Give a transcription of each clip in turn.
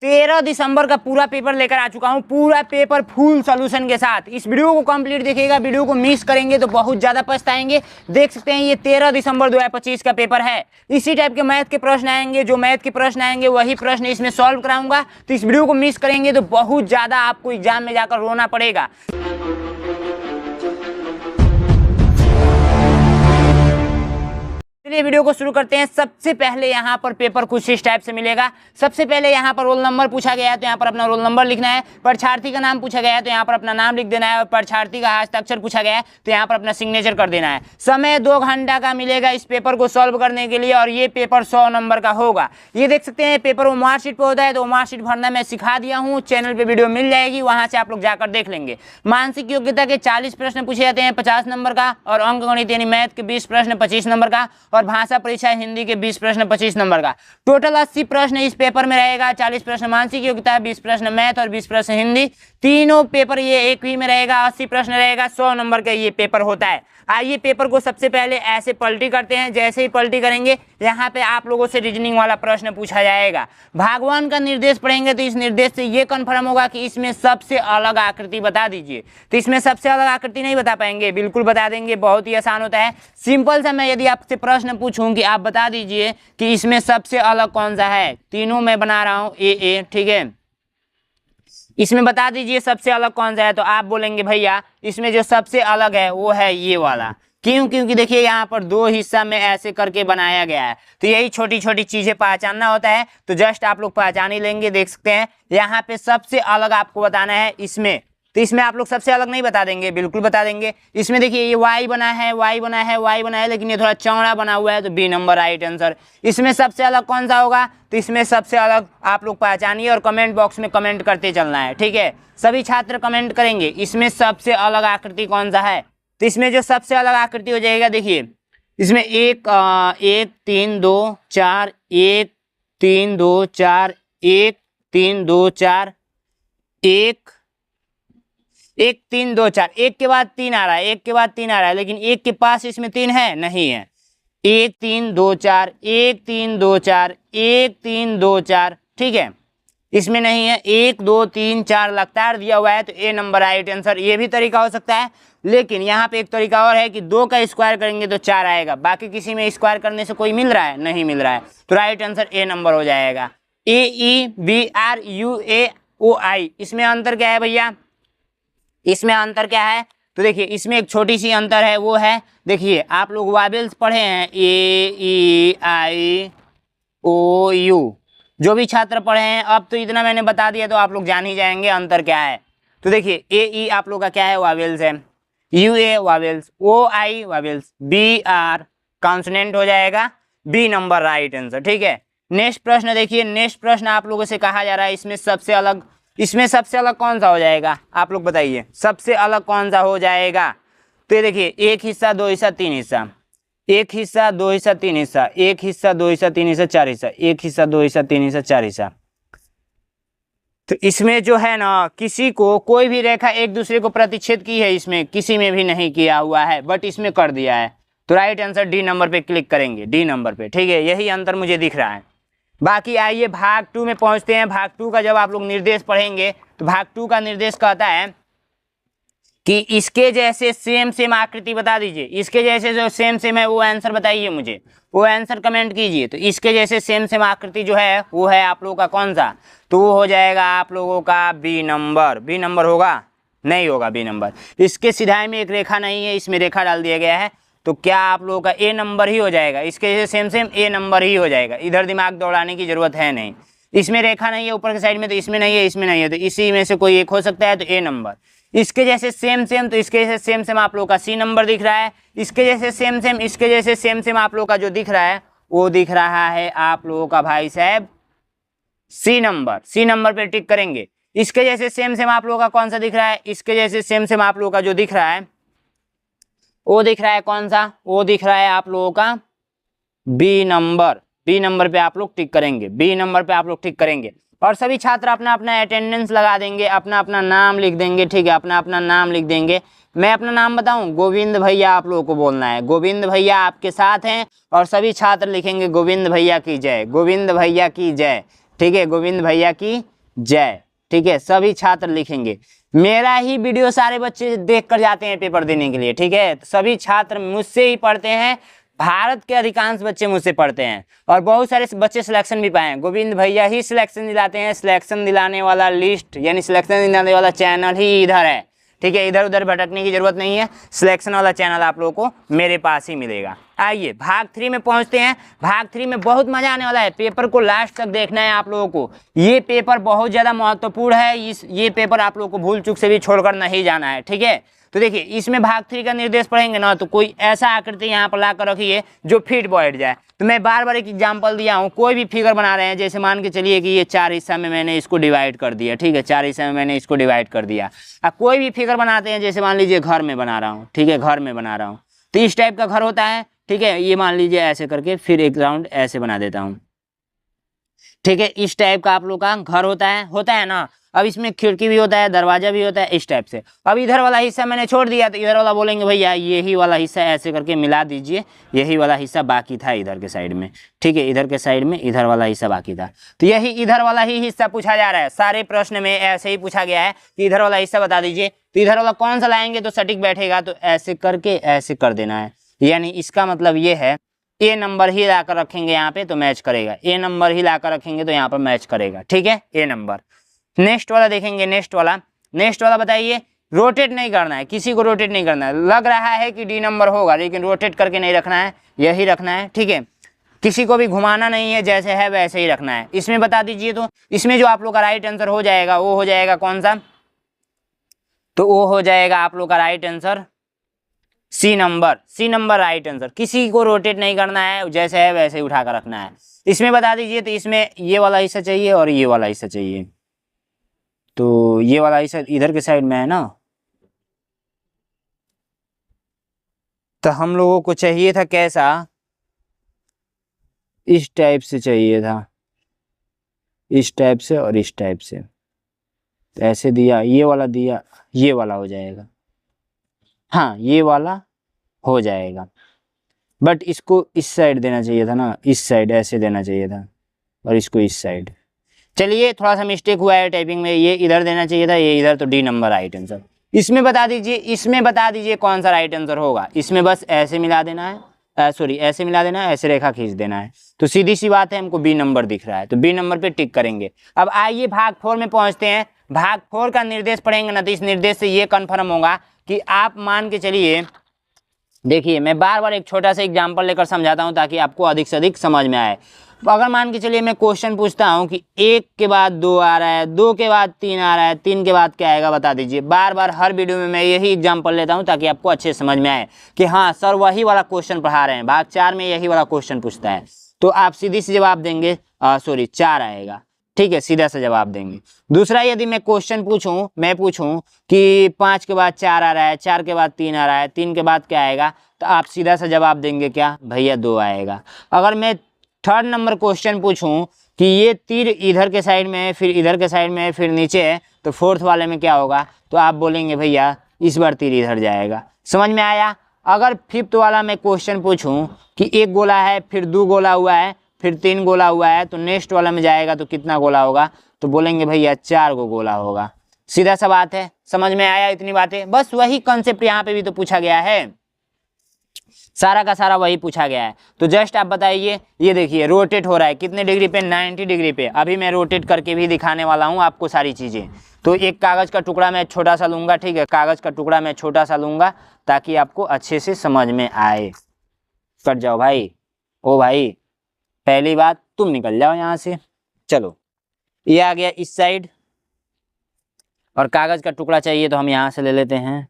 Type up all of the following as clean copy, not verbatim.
13 दिसंबर का पूरा पेपर लेकर आ चुका हूँ, पूरा पेपर फुल सॉल्यूशन के साथ। इस वीडियो को कंप्लीट देखिएगा, वीडियो को मिस करेंगे तो बहुत ज़्यादा पछताएंगे। देख सकते हैं ये 13 दिसंबर 2025 का पेपर है। इसी टाइप के मैथ के प्रश्न आएंगे, जो मैथ के प्रश्न आएंगे वही प्रश्न इसमें सॉल्व कराऊंगा। तो इस वीडियो को मिस करेंगे तो बहुत ज़्यादा आपको एग्जाम में जाकर रोना पड़ेगा। चलिए वीडियो को शुरू करते हैं। सबसे पहले यहाँ पर पेपर कुछ इस टाइप से मिलेगा। सबसे पहले यहाँ पर रोल नंबर पूछा गया है तो यहाँ पर अपना रोल नंबर लिखना है। परीक्षार्थी का नाम पूछा गया है तो यहाँ पर अपना नाम लिख देना है। और परीक्षार्थी का हस्ताक्षर पूछा गया है तो यहाँ पर अपना सिग्नेचर कर देना है। समय 2 घंटा का मिलेगा इस पेपर को सॉल्व करने के लिए और ये पेपर 100 नंबर का होगा। ये देख सकते हैं पेपर वो मार्कशीट पर होता है, तो मार्कशीट भरना मैं सिखा दिया हूँ, चैनल पर वीडियो मिल जाएगी, वहाँ से आप लोग जाकर देख लेंगे। मानसिक योग्यता के 40 प्रश्न पूछे जाते हैं 50 नंबर का, और अंक गणित यानी मैथ के 20 प्रश्न 25 नंबर का, और भाषा परीक्षा हिंदी के 20 प्रश्न 25 नंबर का। टोटल 80 प्रश्न इस पेपर में रहेगा। 40 प्रश्न मानसिक योग्यता, 20 प्रश्न मैथ और 20 प्रश्न हिंदी। तीनों पेपर ये एक ही में रहेगा। 80 प्रश्न रहेगा, 100 नंबर का ये पेपर होता है। आइए पेपर को सबसे पहले ऐसे पलटी करते हैं। जैसे ही पलटी करेंगे यहाँ पे आप लोगों से रीजनिंग वाला प्रश्न पूछा जाएगा। भगवान का निर्देश पढ़ेंगे तो इस निर्देश से ये कन्फर्म होगा कि इसमें सबसे अलग आकृति बता दीजिए। तो इसमें सबसे अलग आकृति नहीं बता पाएंगे, बिल्कुल बता देंगे। बहुत ही आसान होता है, सिंपल सा। मैं यदि आपसे प्रश्न पूछूं कि आप बता दीजिए कि इसमें सबसे अलग कौन सा है, तीनों मैं बना रहा हूँ ए, ठीक है, इसमें बता दीजिए सबसे अलग कौन सा है, तो आप बोलेंगे भैया इसमें जो सबसे अलग है वो है ये वाला। क्यों? क्योंकि देखिए यहाँ पर 2 हिस्सा में ऐसे करके बनाया गया है। तो यही छोटी छोटी चीजें पहचानना होता है, तो जस्ट आप लोग पहचान ही लेंगे। देख सकते हैं यहाँ पे सबसे अलग आपको बताना है इसमें। तो इसमें आप लोग सबसे अलग नहीं बता देंगे, बिल्कुल बता देंगे। इसमें देखिए ये वाई बना है, वाई बना है, वाई बना है, लेकिन ये थोड़ा चौड़ा बना हुआ है, तो बी नंबर राइट आंसर। इसमें सबसे अलग कौन सा होगा, तो इसमें सबसे अलग आप लोग पहचानिए और कमेंट बॉक्स में कमेंट करते चलना है, ठीक है। सभी छात्र कमेंट करेंगे इसमें सबसे अलग आकृति कौन सा है। तो इसमें जो सबसे अलग आकृति हो जाएगा, देखिए इसमें 1 3 2 4 1 3 2 4 1 3 2 4 1 1 3 2 4, 1 के बाद 3 आ रहा है, 1 के बाद 3 आ रहा है, लेकिन 1 के पास इसमें 3 है नहीं है। 1 3 2 4 1 3 2 4 1 3 2 4, ठीक है, इसमें नहीं है। 1 2 3 4 लगातार दिया हुआ है, तो ए नंबर राइट आंसर। ये भी तरीका हो सकता है, लेकिन यहाँ पे एक तरीका और है कि 2 का स्क्वायर करेंगे तो 4 आएगा। बाकी किसी में स्क्वायर करने से कोई मिल रहा है, नहीं मिल रहा है, तो राइट आंसर ए नंबर हो जाएगा। AEBRUAOI, इसमें अंतर क्या है भैया, इसमें अंतर क्या है, तो देखिए इसमें एक छोटी सी अंतर है, वो है देखिए आप लोग वावेल्स पढ़े हैं AEIOU, जो भी छात्र पढ़े हैं, अब तो इतना मैंने बता दिया तो आप लोग जान ही जाएंगे अंतर क्या है। तो देखिए AE आप लोग का क्या है, वावेल्स है, UA vowels, OI vowels, BR consonant हो जाएगा, बी नंबर राइट आंसर, ठीक है। नेक्स्ट प्रश्न देखिए, नेक्स्ट प्रश्न आप लोगों से कहा जा रहा है इसमें सबसे अलग कौन सा हो जाएगा, आप लोग बताइए सबसे अलग कौन सा हो जाएगा। तो ये देखिए 1 हिस्सा 2 हिस्सा 3 हिस्सा, 1 हिस्सा 2 हिस्सा 3 हिस्सा, 1 हिस्सा 2 हिस्सा 3 हिस्सा 4 हिस्सा, 1 हिस्सा 2 हिस्सा 3 हिस्सा 4 हिस्सा। तो इसमें जो है ना, किसी को कोई भी रेखा एक दूसरे को प्रतिच्छेद की है, इसमें किसी में भी नहीं किया हुआ है, बट इसमें कर दिया है। तो राइट आंसर डी नंबर पे क्लिक करेंगे, डी नंबर पे, ठीक है, यही अंतर मुझे दिख रहा है। बाकी आइए भाग 2 में पहुंचते हैं। भाग 2 का जब आप लोग निर्देश पढ़ेंगे तो भाग 2 का निर्देश कहता है कि इसके जैसे सेम आकृति बता दीजिए। इसके जैसे जो सेम है वो आंसर बताइए मुझे, वो आंसर कमेंट कीजिए। तो इसके जैसे सेम आकृति जो है वो है आप लोगों का कौन सा, तो वो हो जाएगा आप लोगों का बी नंबर। बी नंबर होगा, नहीं होगा बी नंबर। इसके सिधाई में एक रेखा नहीं है, इसमें रेखा डाल दिया गया है, तो क्या आप लोगों का ए नंबर ही हो जाएगा। इसके जैसे सेम ए नंबर ही हो जाएगा, इधर दिमाग दौड़ाने की जरूरत है नहीं। इसमें रेखा नहीं है ऊपर के साइड में, तो इसमें नहीं है, इसमें नहीं है, तो इसी में से कोई एक हो सकता है, तो ए नंबर। इसके जैसे सेम तो इसके जैसे सेम आप लोगों का सी नंबर दिख रहा है। इसके जैसे सेम इसके जैसे सेम आप लोगों का जो दिख रहा है वो दिख रहा है आप लोगों का भाई साहब सी नंबर। सी नंबर पे टिक करेंगे। इसके जैसे सेम आप लोगों का कौन सा दिख रहा है, इसके जैसे सेम आप लोगों का जो दिख रहा है वो दिख रहा है कौन सा, वो दिख रहा है आप लोगों का बी नंबर। बी नंबर पे आप लोग टिक करेंगे, बी नंबर पे आप लोग टिक करेंगे। और सभी छात्र अपना अपना अटेंडेंस लगा देंगे, अपना अपना नाम लिख देंगे, ठीक है, अपना अपना नाम लिख देंगे। मैं अपना नाम बताऊं, गोविंद भैया आप लोगों को बोलना है। गोविंद भैया आपके साथ हैं और सभी छात्र लिखेंगे गोविंद भैया की जय, गोविंद भैया की जय। ठीक है, गोविंद भैया की जय। ठीक है, सभी छात्र लिखेंगे। मेरा ही वीडियो सारे बच्चे देख कर जाते हैं पेपर देने के लिए। ठीक है, तो सभी छात्र मुझसे ही पढ़ते हैं, भारत के अधिकांश बच्चे मुझसे पढ़ते हैं और बहुत सारे बच्चे सिलेक्शन भी पाए हैं। गोविंद भैया ही सिलेक्शन दिलाते हैं। सिलेक्शन दिलाने वाला लिस्ट यानी सिलेक्शन दिलाने वाला चैनल ही इधर है। ठीक है, इधर उधर भटकने की जरूरत नहीं है, सिलेक्शन वाला चैनल आप लोगों को मेरे पास ही मिलेगा। आइए भाग 3 में पहुंचते हैं। भाग 3 में बहुत मजा आने वाला है, पेपर को लास्ट तक देखना है आप लोगों को। ये पेपर बहुत ज़्यादा महत्वपूर्ण है, ये पेपर आप लोगों को भूल चूक से भी छोड़कर नहीं जाना है। ठीक है, तो देखिए इसमें भाग 3 का निर्देश पढ़ेंगे ना, तो कोई ऐसा आकृति यहाँ पर ला कर रखिए जो फिट बैठ जाए। तो मैं बार बार एक एग्जाम्पल दिया हूँ, कोई भी फिगर बना रहे हैं, जैसे मान के चलिए कि ये 4 हिस्सा में मैंने इसको डिवाइड कर दिया। ठीक है, 4 हिस्सा में मैंने इसको डिवाइड कर दिया। अब कोई भी फिगर बनाते हैं, जैसे मान लीजिए घर में बना रहा हूँ। ठीक है, घर में बना रहा हूँ, तो इस टाइप का घर होता है। ठीक है, ये मान लीजिए ऐसे करके फिर एक राउंड ऐसे बना देता हूँ। ठीक है, इस टाइप का आप लोग का घर होता है ना। अब इसमें खिड़की भी होता है, दरवाजा भी होता है, इस टाइप से। अब इधर वाला हिस्सा मैंने छोड़ दिया, तो इधर वाला बोलेंगे भैया यही वाला हिस्सा ऐसे करके मिला दीजिए, यही वाला हिस्सा बाकी था इधर के साइड में। ठीक है, इधर के साइड में इधर वाला हिस्सा बाकी था, तो यही इधर वाला ही हिस्सा पूछा जा रहा है। सारे प्रश्न में ऐसे ही पूछा गया है कि इधर वाला हिस्सा बता दीजिए। तो इधर वाला कौन सा लाएंगे तो सटीक बैठेगा, तो ऐसे करके ऐसे कर देना है। यानी इसका मतलब ये है ए नंबर ही लाकर रखेंगे यहाँ पे तो मैच करेगा, ए नंबर ही लाकर रखेंगे तो यहाँ पर मैच करेगा। ठीक है, ए नंबर। नेक्स्ट वाला देखेंगे, नेक्स्ट वाला बताइए। रोटेट नहीं करना है, किसी को रोटेट नहीं करना है। लग रहा है कि डी नंबर होगा, लेकिन रोटेट करके नहीं रखना है, यही रखना है। ठीक है, किसी को भी घुमाना नहीं है, जैसे है वैसे ही रखना है। इसमें बता दीजिए, तो इसमें जो आप लोग का राइट आंसर हो जाएगा वो हो जाएगा कौन सा, तो वो हो जाएगा आप लोग का right answer C number right answer. किसी को रोटेट नहीं करना है, जैसे है वैसे ही उठा कर रखना है। इसमें बता दीजिए, तो इसमें ये वाला हिस्सा चाहिए और ये वाला हिस्सा चाहिए, तो ये वाला हिस्सा इधर के साइड में है ना, तो हम लोगों को चाहिए था कैसा, इस टाइप से चाहिए था, इस टाइप से और इस टाइप से। तो ऐसे दिया, ये वाला दिया, ये वाला हो जाएगा। हाँ, ये वाला हो जाएगा, बट इसको इस साइड देना चाहिए था ना, इस साइड ऐसे देना चाहिए था, और इसको इस साइड। चलिए थोड़ा सा मिस्टेक हुआ है टाइपिंग में, ये इधर देना चाहिए था, ये इधर, तो डी नंबर राइट आंसर। इसमें बता दीजिए कौन सा राइट आंसर होगा। इसमें बस ऐसे मिला देना है, सॉरी ऐसे मिला देना है, ऐसे रेखा खींच देना है, तो सीधी सी बात है, हमको बी नंबर दिख रहा है, तो बी नंबर पे टिक करेंगे। अब आइए भाग 4 में पहुंचते हैं। भाग 4 का निर्देश पढ़ेंगे ना, तो इस निर्देश से ये कन्फर्म होगा कि आप मान के चलिए, देखिए मैं बार बार एक छोटा सा एग्जाम्पल लेकर समझाता हूँ ताकि आपको अधिक से अधिक समझ में आए। अगर मान के चलिए मैं क्वेश्चन पूछता हूँ कि 1 के बाद 2 आ रहा है, 2 के बाद 3 आ रहा है, 3 के बाद क्या आएगा बता दीजिए। बार बार हर वीडियो में मैं यही एग्जाम्पल लेता हूँ ताकि आपको अच्छे समझ में आए कि हाँ सर वही वाला क्वेश्चन पढ़ा रहे हैं। भाग 4 में यही वाला क्वेश्चन पूछता है, तो आप सीधी सी जवाब देंगे, 4 आएगा। ठीक है, सीधा सा जवाब देंगे। दूसरा, यदि मैं क्वेश्चन पूछूं कि 5 के बाद 4 आ रहा है, 4 के बाद 3 आ रहा है, 3 के बाद क्या आएगा, तो आप सीधा सा जवाब देंगे क्या भैया 2 आएगा। अगर मैं थर्ड नंबर क्वेश्चन पूछूं कि ये तीर इधर के साइड में है, फिर इधर के साइड में है, फिर नीचे है, तो फोर्थ वाले में क्या होगा, तो आप बोलेंगे भैया इस बार तीर इधर जाएगा। समझ में आया। अगर फिफ्थ वाला मैं क्वेश्चन पूछूं कि 1 गोला है, फिर 2 गोला हुआ है, फिर 3 गोला हुआ है, तो नेक्स्ट वाला में जाएगा तो कितना गोला होगा, तो बोलेंगे भैया 4 गोला होगा। सीधा सा बात है, समझ में आया इतनी बातें। बस वही कॉन्सेप्ट यहाँ पे भी तो पूछा गया है, सारा का सारा वही पूछा गया है। तो जस्ट आप बताइए, ये देखिए रोटेट हो रहा है कितने डिग्री पे, 90 डिग्री पे। अभी मैं रोटेट करके भी दिखाने वाला हूँ आपको सारी चीज़ें। तो एक कागज़ का टुकड़ा मैं छोटा सा लूँगा, ठीक है, कागज़ का टुकड़ा मैं छोटा सा लूँगा ताकि आपको अच्छे से समझ में आए। कट जाओ भाई, ओ भाई पहली बात तुम निकल जाओ यहाँ से। चलो ये आ गया इस साइड, और कागज़ का टुकड़ा चाहिए तो हम यहाँ से ले लेते हैं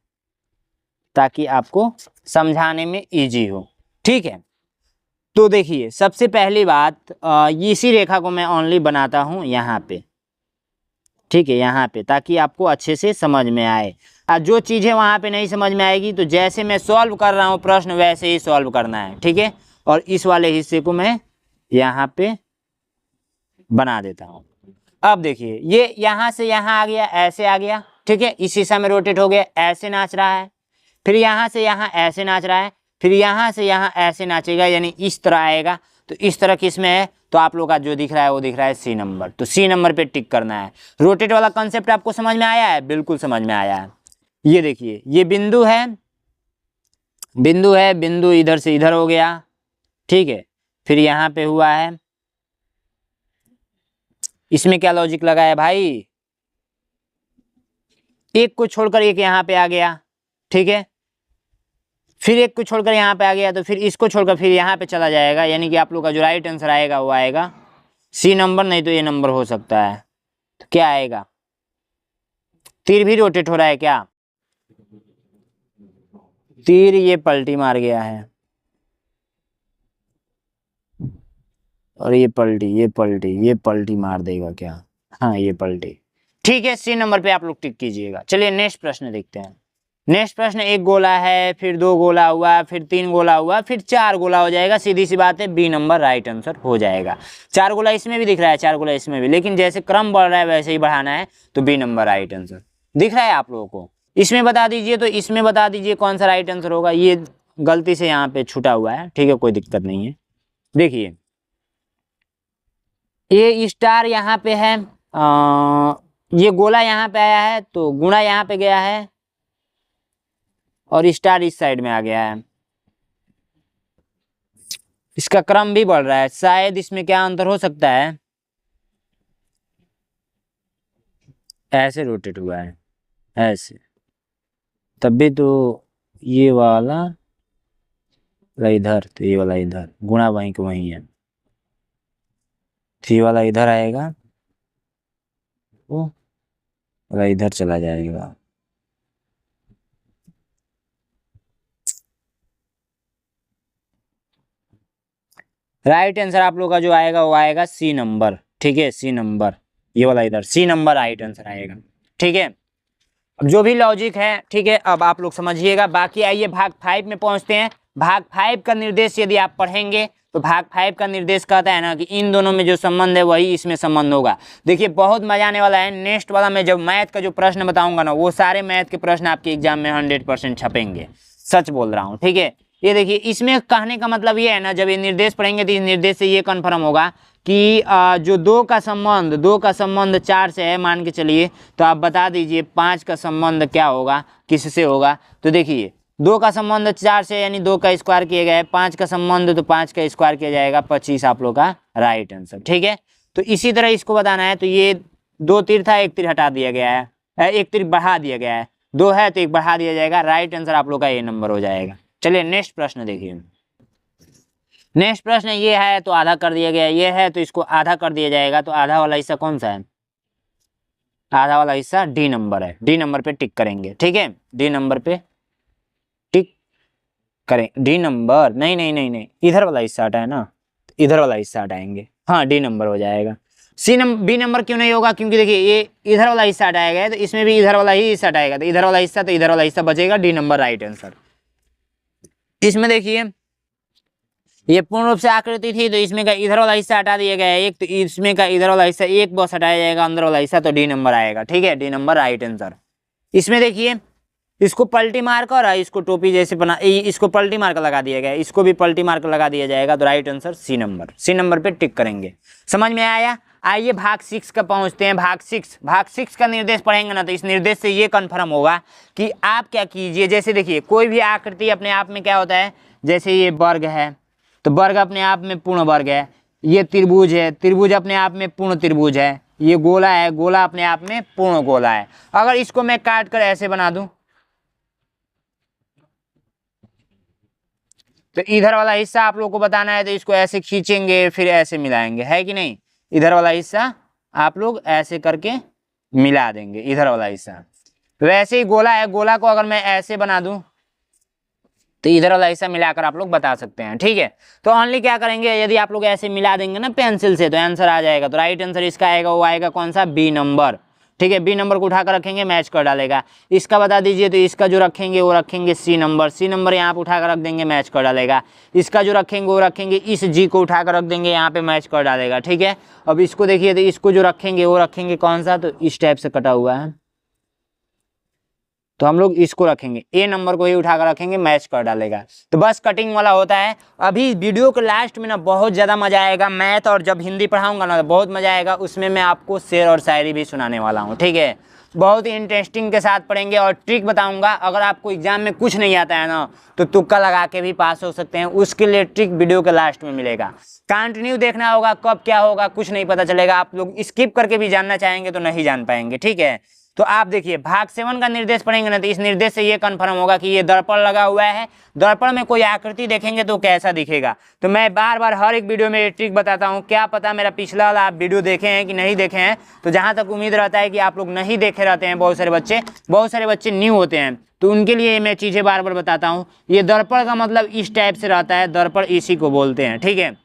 ताकि आपको समझाने में इजी हो। ठीक है, तो देखिए सबसे पहली बात, इसी रेखा को मैं ओनली बनाता हूँ यहाँ पे, ठीक है, यहाँ पे, ताकि आपको अच्छे से समझ में आए। जो चीज़ें वहाँ पे नहीं समझ में आएगी तो जैसे मैं सॉल्व कर रहा हूँ प्रश्न वैसे ही सॉल्व करना है। ठीक है, और इस वाले हिस्से को मैं यहाँ पे बना देता हूँ। अब देखिए ये यहाँ से यहाँ आ गया, ऐसे आ गया, ठीक है, इस हिस्सा में रोटेट हो गया, ऐसे नाच रहा है, फिर यहाँ से यहाँ ऐसे नाच रहा है, फिर यहाँ से यहाँ ऐसे नाचेगा, यानी इस तरह आएगा। तो इस तरह किस में है, तो आप लोग का जो दिख रहा है वो दिख रहा है सी नंबर। तो सी नंबर पे टिक करना है। रोटेट वाला कंसेप्ट आपको समझ में आया है? बिल्कुल समझ में आया है। ये देखिए ये बिंदु है, बिंदु इधर से इधर हो गया, ठीक है। फिर यहाँ पे हुआ है, इसमें क्या लॉजिक लगा है भाई, एक को छोड़कर एक यहाँ पे आ गया, ठीक है। फिर एक को छोड़कर यहाँ पे आ गया, तो फिर इसको छोड़कर फिर यहाँ पे चला जाएगा, यानी कि आप लोग का जो राइट आंसर आएगा वो आएगा सी नंबर, नहीं तो ये नंबर हो सकता है। तो क्या आएगा, तीर भी रोटेट हो रहा है क्या, तीर ये पलटी मार गया है और ये पलटी मार देगा क्या, हाँ ये पलटी, ठीक है। सी नंबर पे आप लोग टिक कीजिएगा। चलिए नेक्स्ट प्रश्न देखते हैं। नेक्स्ट प्रश्न, एक गोला है, फिर 2 गोला हुआ, फिर 3 गोला हुआ, फिर 4 गोला हो जाएगा। सीधी सी बात है, बी नंबर राइट आंसर हो जाएगा। 4 गोला इसमें भी दिख रहा है, 4 गोला इसमें भी, लेकिन जैसे क्रम बढ़ रहा है वैसे ही बढ़ाना है, तो बी नंबर राइट आंसर दिख रहा है आप लोगों को। इसमें बता दीजिए, तो इसमें बता दीजिए कौन सा राइट आंसर होगा। ये गलती से यहाँ पे छूटा हुआ है, ठीक है, कोई दिक्कत नहीं है। देखिए ये स्टार यहाँ पे है, ये गोला यहाँ पे आया है, तो गुणा यहाँ पे गया है और स्टार इस साइड में आ गया है। इसका क्रम भी बढ़ रहा है, शायद इसमें क्या अंतर हो सकता है, ऐसे रोटेट हुआ है ऐसे, तब भी तो ये वाला इधर, तो ये वाला इधर, गुणा वहीं के वहीं है, तो ये वाला इधर आएगा, वो वाला इधर चला जाएगा। राइट आंसर आप लोग का जो आएगा वो आएगा सी नंबर, ठीक है, सी नंबर, ये वाला इधर सी नंबर राइट आंसर आएगा, ठीक है। अब जो भी लॉजिक है, ठीक है, अब आप लोग समझिएगा। बाकी आइए भाग 5 में पहुंचते हैं। भाग 5 का निर्देश यदि आप पढ़ेंगे तो भाग 5 का निर्देश कहता है ना कि इन दोनों में जो संबंध है वही इसमें संबंध होगा। देखिए बहुत मजा आने वाला है। नेक्स्ट वाला में जब मैथ का जो प्रश्न बताऊंगा ना, वो सारे मैथ के प्रश्न आपके एग्जाम में 100% छपेंगे, सच बोल रहा हूँ, ठीक है। ये देखिए इसमें कहने का मतलब ये है ना, जब ये निर्देश पढ़ेंगे तो इस निर्देश से ये कन्फर्म होगा कि जो 2 का संबंध 4 से है मान के चलिए, तो आप बता दीजिए 5 का संबंध क्या होगा, किससे होगा। तो देखिए 2 का संबंध 4 से, यानी 2 का स्क्वायर किया गया है, 5 का संबंध तो 5 का स्क्वायर किया जाएगा, 25 आप लोग का राइट आंसर, ठीक है। तो इसी तरह इसको बताना है। तो ये 2 तीर था, 1 तीर हटा दिया गया है, 1 तीर बढ़ा दिया गया है, 2 है तो 1 बढ़ा दिया जाएगा, राइट आंसर आप लोग का ये नंबर हो जाएगा। चलिए नेक्स्ट प्रश्न देखिए। नेक्स्ट प्रश्न ये है तो आधा कर दिया गया, ये है तो इसको आधा कर दिया जाएगा। तो आधा वाला हिस्सा कौन सा है, आधा वाला हिस्सा डी नंबर है, डी नंबर पे टिक करेंगे, ठीक है, डी नंबर पे टिक करें। डी नंबर नहीं, इधर वाला हिस्सा हटा है ना, इधर वाला हिस्सा हटाएंगे, हाँ डी नंबर हो जाएगा। बी नंबर क्यों नहीं होगा, क्योंकि देखिए ये इधर वाला हिस्सा हटाया गया है, तो इसमें भी इधर वाला ही हिस्सा हटाएगा, तो इधर वाला हिस्सा बचेगा, डी नंबर राइट आंसर। इसमें देखिए ये पूर्ण रूप से आकृति थी, तो इसमें का इधर वाला हिस्सा हटा दिया गया है एक, तो इसमें का इधर वाला हिस्सा एक बस हटाया जाएगा, अंदर वाला हिस्सा, तो डी नंबर आएगा, ठीक है, डी नंबर राइट आंसर। इसमें देखिए इसको पलटी मार कर, इसको टोपी जैसे बना, इसको पलटी मार कर लगा दिया गया, इसको भी पलटी मार कर लगा दिया जाएगा, तो right answer C number, C number पे टिक करेंगे। समझ में आया? आइए भाग 6 का पहुंचते हैं। भाग 6 का निर्देश पढ़ेंगे ना, तो इस निर्देश से ये कन्फर्म होगा कि आप क्या कीजिए। जैसे देखिए कोई भी आकृति अपने आप में क्या होता है, जैसे ये वर्ग है, तो वर्ग अपने आप में पूर्ण वर्ग है। ये त्रिभुज है, त्रिभुज अपने आप में पूर्ण त्रिभुज है। ये गोला है, गोला अपने आप में पूर्ण गोला है। अगर इसको मैं काट कर ऐसे बना दूं, तो इधर वाला हिस्सा आप लोग को बताना है, तो इसको ऐसे खींचेंगे, फिर ऐसे मिलाएंगे, है कि नहीं। इधर वाला हिस्सा आप लोग ऐसे करके मिला देंगे, इधर वाला हिस्सा। वैसे ही गोला है, गोला को अगर मैं ऐसे बना दूं, तो इधर वाला हिस्सा मिलाकर आप लोग बता सकते हैं, ठीक है। तो ओनली क्या करेंगे, यदि आप लोग ऐसे मिला देंगे ना पेंसिल से, तो आंसर आ जाएगा। तो राइट आंसर इसका आएगा, वो आएगा कौन सा, बी नंबर, ठीक है। बी नंबर को उठाकर रखेंगे, मैच कर डालेगा। इसका बता दीजिए, तो इसका जो रखेंगे वो रखेंगे सी नंबर, सी नंबर यहाँ पे उठाकर रख देंगे, मैच कर डालेगा। इसका जो रखेंगे वो रखेंगे, इस जी को उठाकर रख देंगे, यहाँ पे मैच कर डालेगा, ठीक है। अब इसको देखिए, तो इसको जो रखेंगे वो रखेंगे कौन सा, तो इस टाइप से कटा हुआ है, तो हम लोग इसको रखेंगे, ए नंबर को ही उठाकर रखेंगे, मैच कर डालेगा। तो बस कटिंग वाला होता है। अभी वीडियो के लास्ट में ना बहुत ज़्यादा मज़ा आएगा, मैथ और जब हिंदी पढ़ाऊंगा ना तो बहुत मज़ा आएगा, उसमें मैं आपको शेर और शायरी भी सुनाने वाला हूँ, ठीक है। बहुत ही इंटरेस्टिंग के साथ पढ़ेंगे और ट्रिक बताऊंगा। अगर आपको एग्जाम में कुछ नहीं आता है ना तो तुक्का लगा के भी पास हो सकते हैं, उसके लिए ट्रिक वीडियो के लास्ट में मिलेगा। कंटिन्यू देखना होगा, कब क्या होगा कुछ नहीं पता चलेगा। आप लोग स्किप करके भी जानना चाहेंगे तो नहीं जान पाएंगे, ठीक है। तो आप देखिए भाग 7 का निर्देश पढ़ेंगे ना तो इस निर्देश से ये कन्फर्म होगा कि ये दर्पण लगा हुआ है, दर्पण में कोई आकृति देखेंगे तो कैसा दिखेगा। तो मैं बार बार हर एक वीडियो में ये ट्रिक बताता हूँ, क्या पता मेरा पिछला वाला आप वीडियो देखे हैं कि नहीं देखे हैं। तो जहाँ तक उम्मीद रहता है कि आप लोग नहीं देखे रहते हैं, बहुत सारे बच्चे न्यू होते हैं, तो उनके लिए मैं चीज़ें बार बार बताता हूँ। ये दर्पण का मतलब इस टाइप से रहता है, दर्पण इसी को बोलते हैं, ठीक है,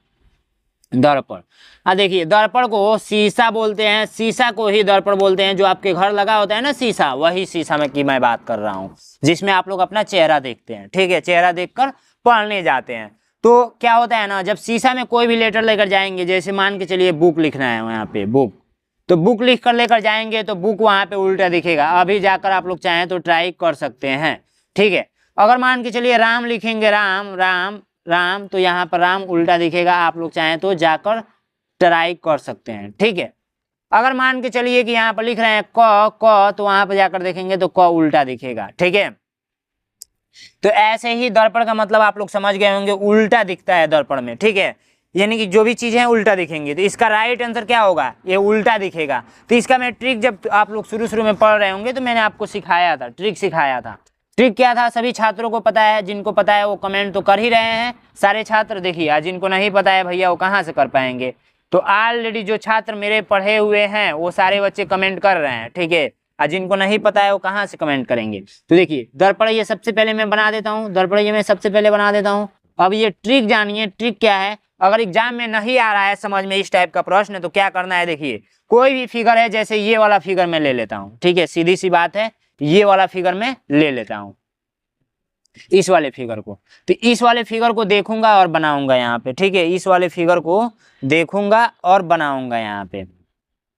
दर्पण। हाँ देखिए, दर्पण को शीशा बोलते हैं, शीशा को ही दर्पण बोलते हैं। जो आपके घर लगा होता है ना शीशा, वही शीशा में की मैं बात कर रहा हूँ, जिसमें आप लोग अपना चेहरा देखते हैं, ठीक है। चेहरा देखकर पढ़ने जाते हैं। तो क्या होता है ना, जब शीशा में कोई भी लेटर लेकर जाएंगे, जैसे मान के चलिए बुक लिखना है यहाँ पे बुक, तो बुक लिख कर लेकर जाएंगे तो बुक वहाँ पे उल्टा दिखेगा। अभी जाकर आप लोग चाहें तो ट्राई कर सकते हैं, ठीक है। अगर मान के चलिए राम लिखेंगे, राम राम राम, तो यहाँ पर राम उल्टा दिखेगा। आप लोग चाहें तो जाकर ट्राई कर सकते हैं, ठीक है। अगर मान के चलिए कि यहाँ पर लिख रहे हैं क, तो वहां पर जाकर देखेंगे तो क उल्टा दिखेगा, ठीक है। तो ऐसे ही दर्पण का मतलब आप लोग समझ गए होंगे, उल्टा दिखता है दर्पण में, ठीक है। यानी कि जो भी चीजें हैं उल्टा दिखेंगी। तो इसका राइट आंसर क्या होगा, ये उल्टा दिखेगा। तो इसका मैं ट्रिक, जब आप लोग शुरू में पढ़ रहे होंगे तो मैंने आपको सिखाया था, ट्रिक सिखाया था। ट्रिक क्या था सभी छात्रों को पता है? जिनको पता है वो कमेंट तो कर ही रहे हैं सारे छात्र। देखिए, आज जिनको नहीं पता है भैया वो कहाँ से कर पाएंगे। तो ऑलरेडी जो छात्र मेरे पढ़े हुए हैं वो सारे बच्चे कमेंट कर रहे हैं, ठीक है। आज जिनको नहीं पता है वो कहाँ से कमेंट करेंगे। तो देखिए, दर्पण ये सबसे पहले मैं बना देता हूँ, दर्पण ये मैं सबसे पहले बना देता हूँ। अब ये ट्रिक जानिए, ट्रिक क्या है। अगर एग्जाम में नहीं आ रहा है समझ में इस टाइप का प्रश्न, तो क्या करना है, देखिए कोई भी फिगर है, जैसे ये वाला फिगर मैं ले लेता हूँ, ठीक है, सीधी सी बात है, ये वाला फिगर मैं ले लेता हूँ, इस वाले फिगर को। तो इस वाले फिगर को देखूंगा और बनाऊंगा यहाँ पे, ठीक है। इस वाले फिगर को देखूंगा और बनाऊंगा यहाँ पे।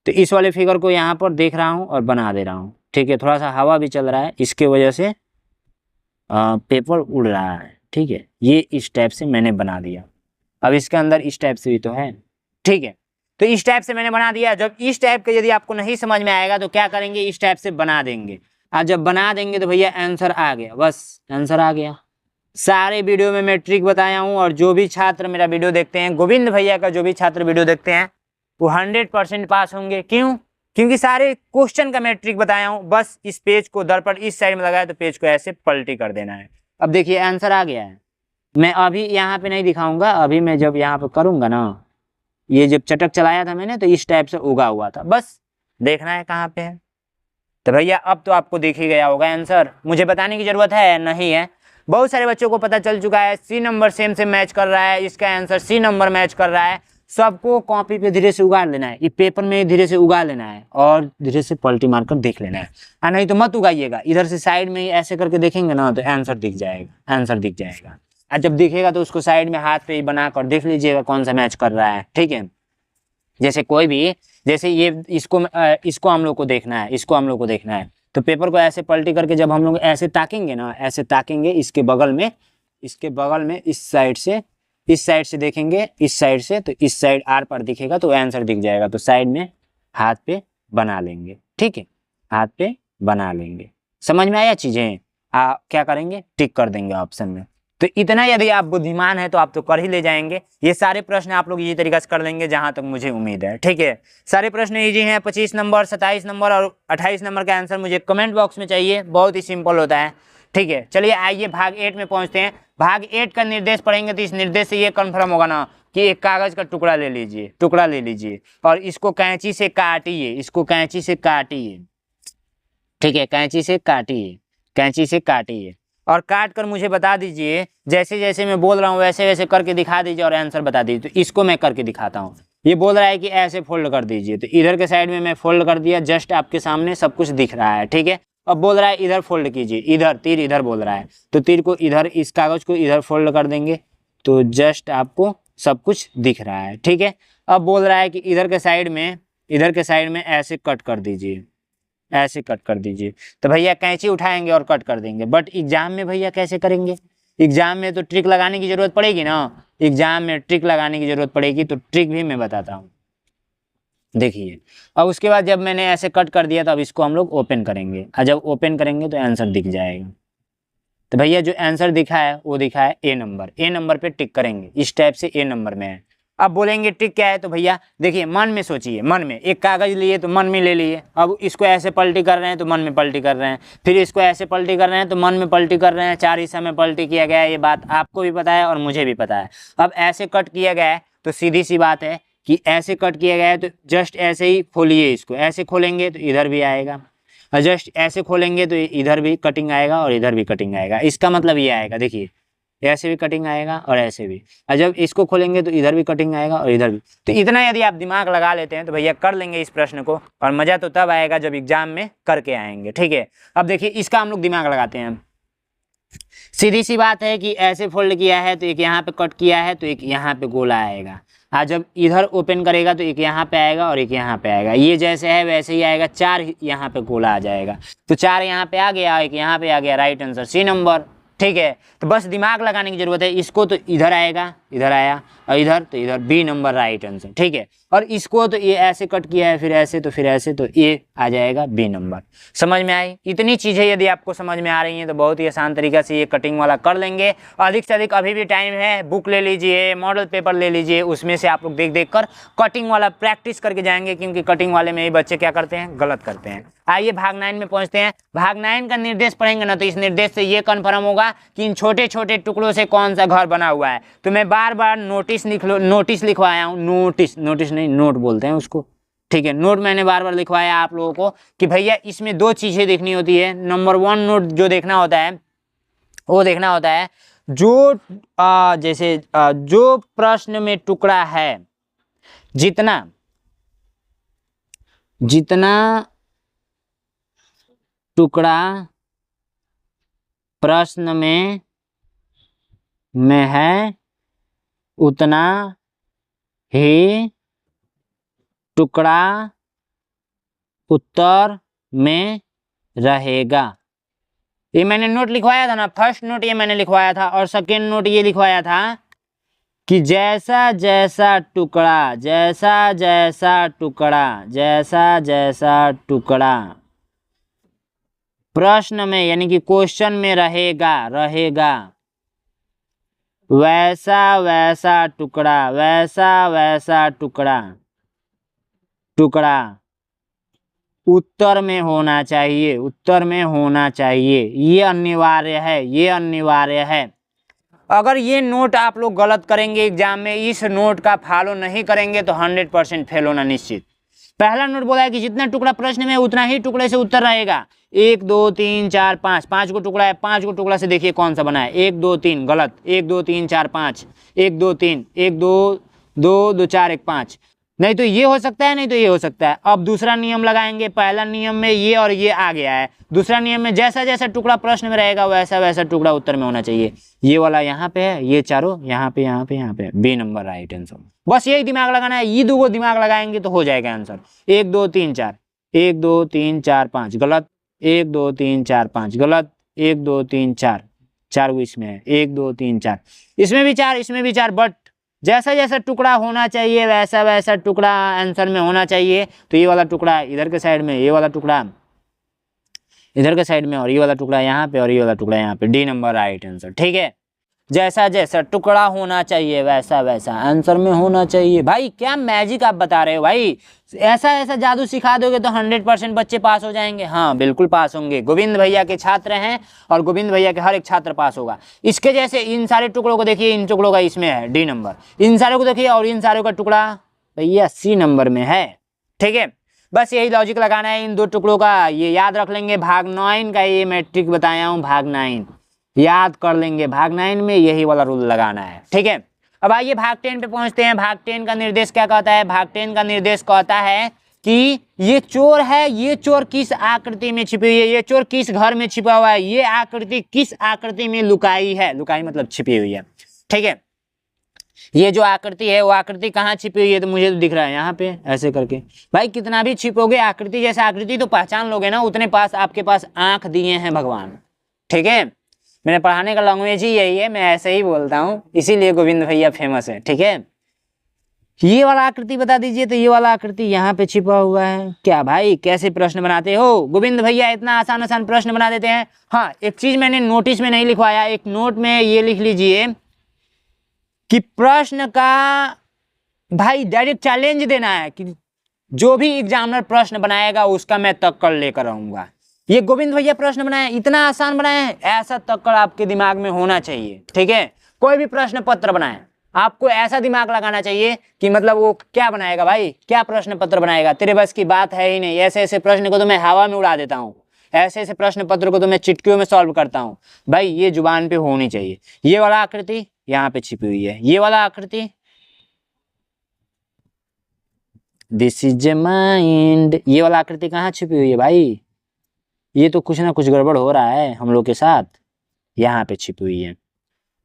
तो इस वाले फिगर को यहाँ पर देख रहा हूँ और बना दे रहा हूँ, ठीक है। थोड़ा सा हवा भी चल रहा है, इसके वजह से पेपर उड़ रहा है, ठीक है। ये इस टाइप से मैंने बना दिया। अब इसके अंदर इस टाइप से भी तो है, ठीक है। तो इस टाइप से मैंने बना दिया। जब इस टाइप का यदि आपको नहीं समझ में आएगा तो क्या करेंगे, इस टाइप से बना देंगे। और जब बना देंगे तो भैया आंसर आ गया, बस आंसर आ गया। सारे वीडियो में मैं ट्रिक बताया हूँ, और जो भी छात्र मेरा वीडियो देखते हैं, गोविंद भैया का जो भी छात्र वीडियो देखते हैं, वो 100% पास होंगे। क्यों? क्योंकि सारे क्वेश्चन का मैं ट्रिक बताया हूँ। बस इस पेज को दर्पण इस साइड में लगाया तो पेज को ऐसे पलटी कर देना है। अब देखिए आंसर आ गया है। मैं अभी यहाँ पे नहीं दिखाऊंगा, अभी मैं जब यहाँ पे करूंगा ना, ये जब चटक चलाया था मैंने तो इस टाइप से उगा हुआ था, बस देखना है कहाँ पे है। तो भैया अब तो आपको दिख ही गया होगा आंसर, मुझे बताने की जरूरत है नहीं है। बहुत सारे बच्चों को पता चल चुका है। सी नंबर सेम से मैच कर रहा है, इसका आंसर सी नंबर मैच कर रहा है। सबको कॉपी पे धीरे से उगाड़ लेना है, ये पेपर में धीरे से उगा लेना है और धीरे से पलटी मारकर देख लेना है। नहीं तो मत उगाइएगा, इधर से साइड में ऐसे करके देखेंगे ना तो आंसर दिख जाएगा, आंसर दिख जाएगा। और जब दिखेगा तो उसको साइड में हाथ पे ही बना कर देख लीजिएगा कौन सा मैच कर रहा है, ठीक है। जैसे कोई भी, जैसे ये इसको हम लोग को देखना है, इसको हम लोग को देखना है, तो पेपर को ऐसे पलटी करके जब हम लोग ऐसे ताकेंगे ना, ऐसे ताकेंगे इसके बगल में, इस साइड से देखेंगे, इस साइड से, तो इस साइड आर पर दिखेगा तो आंसर दिख जाएगा। तो साइड में हाथ पे बना लेंगे, ठीक है, हाथ पे बना लेंगे। समझ में आया चीजें? क्या करेंगे, टिक कर देंगे ऑप्शन में। तो इतना यदि आप बुद्धिमान है तो आप तो कर ही ले जाएंगे। ये सारे प्रश्न आप लोग इसी तरीके से कर लेंगे जहां तक मुझे उम्मीद है, ठीक है। सारे प्रश्न इजी हैं। 25 नंबर, 27 नंबर और 28 नंबर का आंसर मुझे कमेंट बॉक्स में चाहिए, बहुत ही सिंपल होता है, ठीक है। चलिए आइए भाग 8 में पहुंचते हैं। भाग 8 का निर्देश पढ़ेंगे तो इस निर्देश से ये कन्फर्म होगा ना कि एक कागज का टुकड़ा ले लीजिए, और इसको कैंची से काटिए, ठीक है, कैंची से काटिए और काट कर मुझे बता दीजिए। जैसे जैसे मैं बोल रहा हूँ वैसे वैसे करके दिखा दीजिए और आंसर बता दीजिए। तो इसको मैं करके दिखाता हूँ। ये बोल रहा है कि ऐसे फोल्ड कर दीजिए, तो इधर के साइड में मैं फोल्ड कर दिया, जस्ट आपके सामने सब कुछ दिख रहा है, ठीक है। अब बोल रहा है इधर फोल्ड कीजिए, इधर तीर इधर बोल रहा है, तो तीर को इधर, इस कागज को इधर फोल्ड कर देंगे तो जस्ट आपको सब कुछ दिख रहा है, ठीक है। अब बोल रहा है कि इधर के साइड में ऐसे कट कर दीजिए, ऐसे कट कर दीजिए। तो भैया कैंची उठाएंगे और कट कर देंगे। बट एग्जाम में भैया कैसे करेंगे? एग्जाम में तो ट्रिक लगाने की जरूरत पड़ेगी ना, एग्जाम में ट्रिक लगाने की जरूरत पड़ेगी, तो ट्रिक भी मैं बताता हूँ। देखिए, अब उसके बाद जब मैंने ऐसे कट कर दिया तो अब इसको हम लोग ओपन करेंगे, और जब ओपन करेंगे तो आंसर दिख जाएगा। तो भैया जो आंसर दिखा है वो दिखा है ए नंबर। ए नंबर पे टिक करेंगे, इस टाइप से ए नंबर में है। अब बोलेंगे टिक क्या है, तो भैया देखिए मन में सोचिए, मन में एक कागज लिए तो मन में ले लिए, अब इसको ऐसे पलटी कर रहे हैं तो मन में पलटी कर रहे हैं, फिर इसको ऐसे पलटी कर रहे हैं तो मन में पलटी कर रहे हैं। 4 हिस्सा में पलटी किया गया है, ये बात आपको भी पता है और मुझे भी पता है। अब ऐसे कट किया गया है तो सीधी सी बात है कि ऐसे कट किया गया है तो जस्ट ऐसे ही खोलिए, इसको ऐसे खोलेंगे तो इधर भी आएगा, और जस्ट ऐसे खोलेंगे तो इधर भी कटिंग आएगा और इधर भी कटिंग आएगा। इसका मतलब ये आएगा, देखिए ऐसे भी कटिंग आएगा और ऐसे भी, और जब इसको खोलेंगे तो इधर भी कटिंग आएगा और इधर भी। तो इतना यदि आप दिमाग लगा लेते हैं तो भैया कर लेंगे इस प्रश्न को, और मज़ा तो तब आएगा जब एग्जाम में करके आएंगे। ठीक है, अब देखिए इसका हम लोग दिमाग लगाते हैं। सीधी सी बात है कि ऐसे फोल्ड किया है तो एक यहाँ पे कट किया है तो एक यहाँ पे गोला आएगा, और जब इधर ओपन करेगा तो एक यहाँ पे आएगा और एक यहाँ पे आएगा। ये जैसे है वैसे ही आएगा, 4 यहाँ पे गोला आ जाएगा, तो 4 यहाँ पे आ गया, एक यहाँ पे आ गया, राइट आंसर सी नंबर। ठीक है, तो बस दिमाग लगाने की जरूरत है। इसको तो इधर आएगा, इधर आया, और इधर तो इधर, बी नंबर राइट आंसर। ठीक है, और इसको तो ये ऐसे कट किया है, फिर ऐसे तो फिर ऐसे, तो ये आ जाएगा बी नंबर। समझ में आई? इतनी चीज़ें यदि आपको समझ में आ रही हैं तो बहुत ही आसान तरीका से ये कटिंग वाला कर लेंगे। अधिक से अधिक अभी भी टाइम है, बुक ले लीजिए, मॉडल पेपर ले लीजिए, उसमें से आप लोग देख देख कर कटिंग वाला प्रैक्टिस करके जाएंगे, क्योंकि कटिंग वाले में ही बच्चे क्या करते हैं, गलत करते हैं। आइए भाग 9 में पहुंचते हैं। भाग 9 का निर्देश पढ़ेंगे ना तो इस निर्देश से ये कन्फर्म होगा कि इन छोटे छोटे टुकड़ों से कौन सा घर बना हुआ है। तो मैं बार बार नोटिस लिखवाया हूँ, नोटिस नहीं, नोट बोलते हैं उसको। ठीक है, नोट मैंने बार बार लिखवाया आप लोगों को कि भैया इसमें 2 चीजें देखनी होती है। नंबर 1 नोट जो देखना होता है वो देखना होता है जो जैसे जो प्रश्न में टुकड़ा है, जितना टुकड़ा प्रश्न में है उतना ही टुकड़ा उत्तर में रहेगा। ये मैंने नोट लिखवाया था ना, फर्स्ट नोट ये मैंने लिखवाया था, और सेकेंड नोट ये लिखवाया था कि जैसा जैसा टुकड़ा प्रश्न में यानी कि क्वेश्चन में रहेगा वैसा टुकड़ा उत्तर में होना चाहिए। ये अनिवार्य है। अगर ये नोट आप लोग गलत करेंगे एग्जाम में, इस नोट का फॉलो नहीं करेंगे तो 100% फेल होना निश्चित। पहला नोट बोला है कि जितना टुकड़ा प्रश्न में है उतना ही टुकड़े से उत्तर रहेगा। 1 2 3 4 5 5 को टुकड़ा है, 5 को टुकड़ा से देखिए कौन सा बना है। 1 2 3 गलत, 1 2 3 4 5, 1 2 3, 1 2 2 2 4 1 5, नहीं तो ये हो सकता है, नहीं तो ये हो सकता है। अब दूसरा नियम लगाएंगे। पहला नियम में ये और ये आ गया है, दूसरा नियम में जैसा जैसा टुकड़ा प्रश्न में रहेगा वैसा टुकड़ा उत्तर में होना चाहिए। ये वाला यहाँ पे है, ये चारों यहाँ पे, बी नंबर राइट आंसर। बस यही दिमाग लगाना है, ये 2 दिमाग लगाएंगे तो हो जाएगा आंसर। 1 2 3 4, 1 2 3 4 5 गलत, 1 2 3 4 5 गलत, 1 2 3 4, 4 इसमें है, 1 2 3 4, इसमें भी 4, बट जैसा जैसा टुकड़ा होना चाहिए वैसा टुकड़ा आंसर में होना चाहिए। तो ये वाला टुकड़ा इधर के साइड में, ये वाला टुकड़ा इधर के साइड में, और ये वाला टुकड़ा यहाँ पे, और ये वाला टुकड़ा यहाँ पे, डी नंबर राइट आंसर। ठीक है, जैसा जैसा टुकड़ा होना चाहिए वैसा आंसर में होना चाहिए। भाई क्या मैजिक आप बता रहे हो भाई, ऐसा जादू सिखा दोगे तो 100% बच्चे पास हो जाएंगे। हाँ बिल्कुल पास होंगे, गोविंद भैया के छात्र हैं और गोविंद भैया के हर एक छात्र पास होगा। इसके जैसे इन सारे टुकड़ों को देखिए, इन टुकड़ों का इसमें है डी नंबर, इन सारों को देखिए और इन सारों का टुकड़ा भैया सी नंबर में है। ठीक है, बस यही लॉजिक लगाना है। इन 2 टुकड़ों का ये याद रख लेंगे। भाग 9 का ये मैं ट्रिक बताया हूँ, भाग 9 याद कर लेंगे। भाग 9 में यही वाला रूल लगाना है। ठीक है, अब आइए भाग 10 पे पहुंचते हैं। भाग 10 का निर्देश क्या कहता है? भाग 10 का निर्देश कहता है कि ये चोर है, ये चोर किस आकृति में छिपी हुई है, ये चोर किस घर में छिपा हुआ है, ये आकृति किस आकृति में लुकाई है, लुकाई मतलब छिपी हुई है। ठीक है, ये जो आकृति है वो आकृति कहाँ छिपी हुई है, तो मुझे तो दिख रहा है यहाँ पे ऐसे करके। भाई कितना भी छिपोगे आकृति जैसे आकृति तो पहचान लोगे ना, उतने पास आपके पास आंख दिए हैं भगवान। ठीक है, मेरे पढ़ाने का लैंग्वेज ही यही है, मैं ऐसे ही बोलता हूँ, इसीलिए गोविंद भैया फेमस है। ठीक है, ये वाला आकृति बता दीजिए, तो ये वाला आकृति यहाँ पे छिपा हुआ है। क्या भाई कैसे प्रश्न बनाते हो गोविंद भैया, इतना आसान आसान प्रश्न बना देते हैं। हाँ, एक चीज मैंने नोटिस में नहीं लिखवाया, एक नोट में ये लिख लीजिए कि प्रश्न का भाई डायरेक्ट चैलेंज देना है कि जो भी एग्जामिनर प्रश्न बनाएगा उसका मैं तक्कड़ लेकर आऊंगा। ये गोविंद भैया प्रश्न बनाए, इतना आसान बनाए हैं, ऐसा तक्कड़ आपके दिमाग में होना चाहिए। ठीक है, कोई भी प्रश्न पत्र बनाए आपको ऐसा दिमाग लगाना चाहिए कि मतलब वो क्या बनाएगा भाई, क्या प्रश्न पत्र बनाएगा, तेरे बस की बात है ही नहीं। ऐसे ऐसे प्रश्न को तो मैं हवा में उड़ा देता हूँ, ऐसे ऐसे प्रश्न पत्र को तो मैं चुटकियों में सॉल्व करता हूँ। भाई ये जुबान पे होनी चाहिए। ये वाला आकृति यहाँ पे छिपी हुई है, ये वाला आकृति, दिस इज ए माइंड, ये वाला आकृति कहाँ छिपी हुई है भाई, ये तो कुछ ना कुछ गड़बड़ हो रहा है हम लोग के साथ। यहाँ पे छिपी हुई है,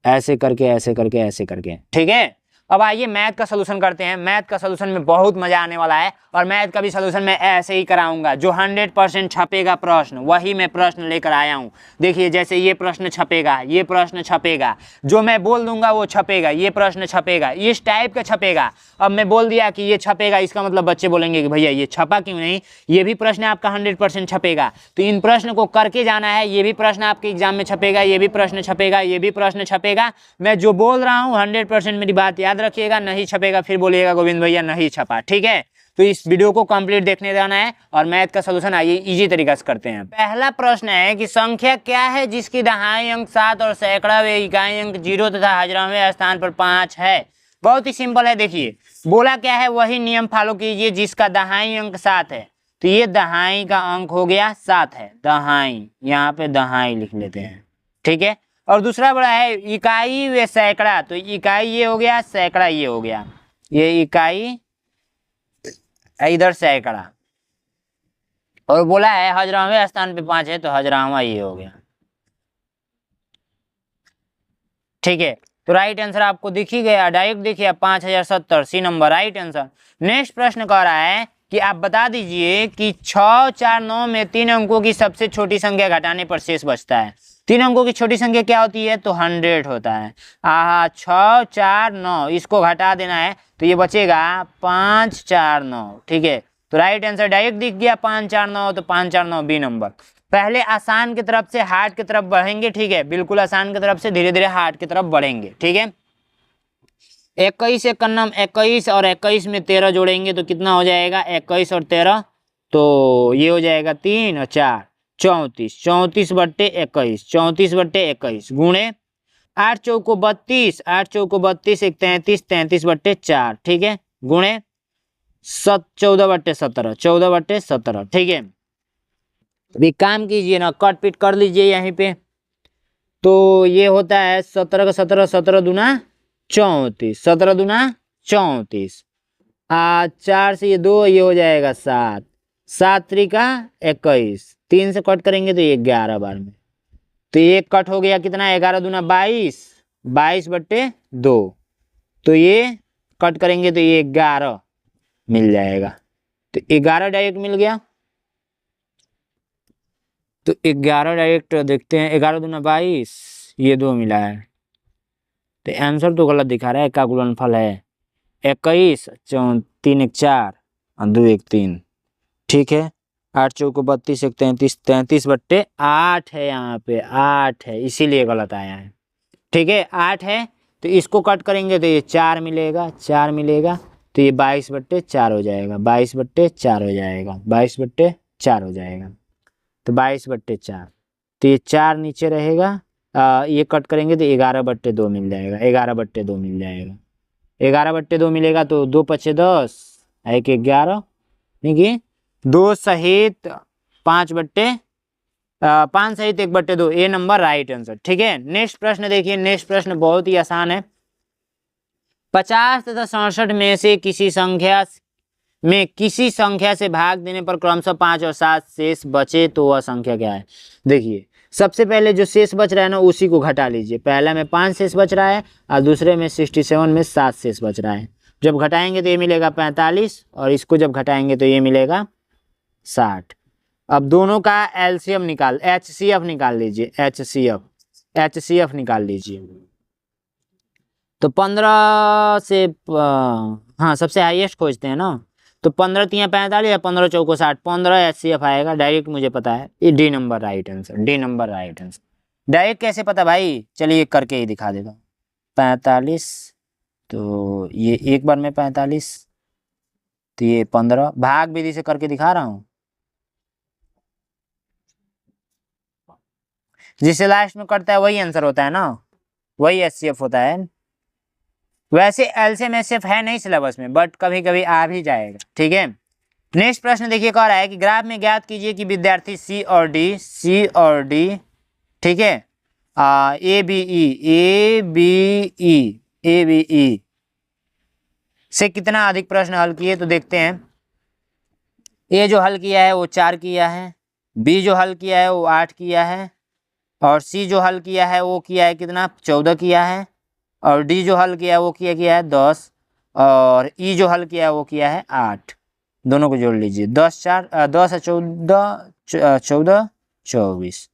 ऐसे करके ऐसे करके ऐसे करके। ठीक है, अब आइए मैथ का सलूशन करते हैं। मैथ का सलूशन में बहुत मजा आने वाला है, और मैथ का भी सलूशन मैं ऐसे ही कराऊंगा। जो 100% छपेगा प्रश्न वही मैं प्रश्न लेकर आया हूँ। देखिए जैसे ये प्रश्न छपेगा, ये प्रश्न छपेगा, जो मैं बोल दूंगा वो छपेगा, ये प्रश्न छपेगा, इस टाइप का छपेगा। अब मैं बोल दिया कि ये छपेगा, इसका मतलब बच्चे बोलेंगे कि भैया ये छपा क्यों नहीं, ये भी प्रश्न आपका 100% छपेगा। तो इन प्रश्न को करके जाना है, ये भी प्रश्न आपके एग्जाम में छपेगा, ये भी प्रश्न छपेगा, ये भी प्रश्न छपेगा। मैं जो बोल रहा हूँ 100% मेरी बात याद रखिएगा, नहीं छपेगा फिर बोलिएगा गोविंद भैया नहीं छपा। ठीक है, तो इस वीडियो को कंप्लीट देखने जाना है, और मैथ का सलूशन आइए इजी तरीका से करते हैं। पहला प्रश्न है कि संख्या क्या है जिसकी दहाई अंक 7 और सैकड़ावें इकाई अंक 0 तथा हजारवें स्थान पर 5 है। बहुत ही सिंपल है, देखिए बोला क्या है वही नियम फॉलो कीजिए। जिसका दहाई अंक 7 है तो ये दहाई का अंक हो गया 7 है, दहाई, यहाँ पे दहाई लिख लेते हैं। ठीक है, और दूसरा बड़ा है इकाई व सैकड़ा, तो इकाई ये हो गया, सैकड़ा ये हो गया, ये इकाई इधर सैकड़ा, और बोला है हजारवें स्थान पे 5 है तो हजारवां ये हो गया। ठीक है, तो राइट आंसर आपको दिख ही गया, डायरेक्ट देखिए 5070 C number right answer. Next प्रश्न कह रहा है कि आप बता दीजिए कि 6, 4, 9 में 3 अंकों की सबसे छोटी संख्या घटाने पर शेष बचता है। 3 अंकों की छोटी संख्या क्या होती है, तो 100 होता है। 6, 4, 9 इसको घटा देना है तो ये बचेगा 5, 4, 9। ठीक है, तो राइट आंसर डायरेक्ट दिख गया 5, 4, 9, तो 5, 4, 9 बी नंबर। पहले आसान की तरफ से हार्ड की तरफ बढ़ेंगे। ठीक है, बिल्कुल आसान की तरफ से धीरे धीरे हार्ड की तरफ बढ़ेंगे। ठीक है, 21 एक नम 21 और 21 में 13 जोड़ेंगे तो कितना हो जाएगा, 21 और 13 तो ये हो जाएगा 3 और 4 34, 34/21, 34/21 गुणे 8 चौको 32, 8 चौको 32, 1 33, 33/4। ठीक है, गुणे 14/17, 14/17। ठीक है, अभी काम कीजिए ना, कट पीट कर लीजिए यहीं पे। तो ये होता है 17 का 17, 17 दूना 34, 17 दूना 34, 4 से ये 2, ये हो जाएगा 7, 7 त्रिका 21, 3 से कट करेंगे तो ये 11 बार में, तो ये कट हो गया कितना, 11 दूना 22, 22/2, तो ये कट करेंगे तो ये 11 मिल जाएगा, तो 11 डायरेक्ट मिल गया। तो 11 डायरेक्ट देखते हैं, 11 दूना 22, ये 2 मिला है, तो आंसर तो गलत दिखा रहा है, का गुणनफल है 21, 3 1 4 और 2 1 3। ठीक है, 8 चौको 32, 1 33, 33/8 है, यहाँ पे 8 है इसीलिए गलत आया है। ठीक है, 8 है तो इसको कट करेंगे तो ये 4 मिलेगा, 4 मिलेगा, तो ये 22/4 हो जाएगा, 22/4 हो जाएगा, 22/4 हो जाएगा, तो 22/4, तो ये 4 नीचे रहेगा, ये कट करेंगे तो 11/2 मिल जाएगा, 11/2 मिल जाएगा, 11/2 मिलेगा, तो 2 पचे 10, 1 11, देखिए 2 सहित 5 सहित 1/2, ये नंबर राइट आंसर। ठीक है, नेक्स्ट प्रश्न देखिए, नेक्स्ट प्रश्न बहुत ही आसान है। 50 तथा 67 में से किसी संख्या से भाग देने पर क्रमशः 5 और 7 शेष बचे तो वह संख्या क्या है। देखिए सबसे पहले जो शेष बच रहा है ना उसी को घटा लीजिए। पहला में 5 शेष बच रहा है और दूसरे में 67 में 7 शेष बच रहा है। जब घटाएंगे तो ये मिलेगा 45 और इसको जब घटाएंगे तो ये मिलेगा 60। अब दोनों का एलसीएम निकाल HCF निकाल लीजिए। HCF निकाल लीजिए। तो 15 से हाँ सबसे हाईएस्ट खोजते हैं ना, तो 15 3 45 या 15 चौको 60, 15 HCF आएगा डायरेक्ट, मुझे पता है ये D number right answer. D number right answer. Direct कैसे पता भाई, चलिए करके ही दिखा देता हूँ। 45 तो ये एक बार में 45 तो ये 15, भाग विधि से करके दिखा रहा हूँ। जिसे लास्ट में करता है वही आंसर होता है ना, वही HCF होता है। वैसे एलसीएम HCF है नहीं सिलेबस में, बट कभी कभी आ भी जाएगा। ठीक है, नेक्स्ट प्रश्न देखिए कह रहा है कि ग्राफ में ज्ञात कीजिए कि विद्यार्थी सी और डी ठीक है ए बी ई से कितना अधिक प्रश्न हल किए, तो देखते हैं। ए जो हल किया है वो 4 किया है, बी जो हल किया है वो 8 किया है, और सी जो हल किया है वो किया है कितना 14 किया है, और डी जो हल किया है वो किया है 10, और ई जो हल किया है वो किया है 8। दोनों को जोड़ लीजिए। 10 और 14 24,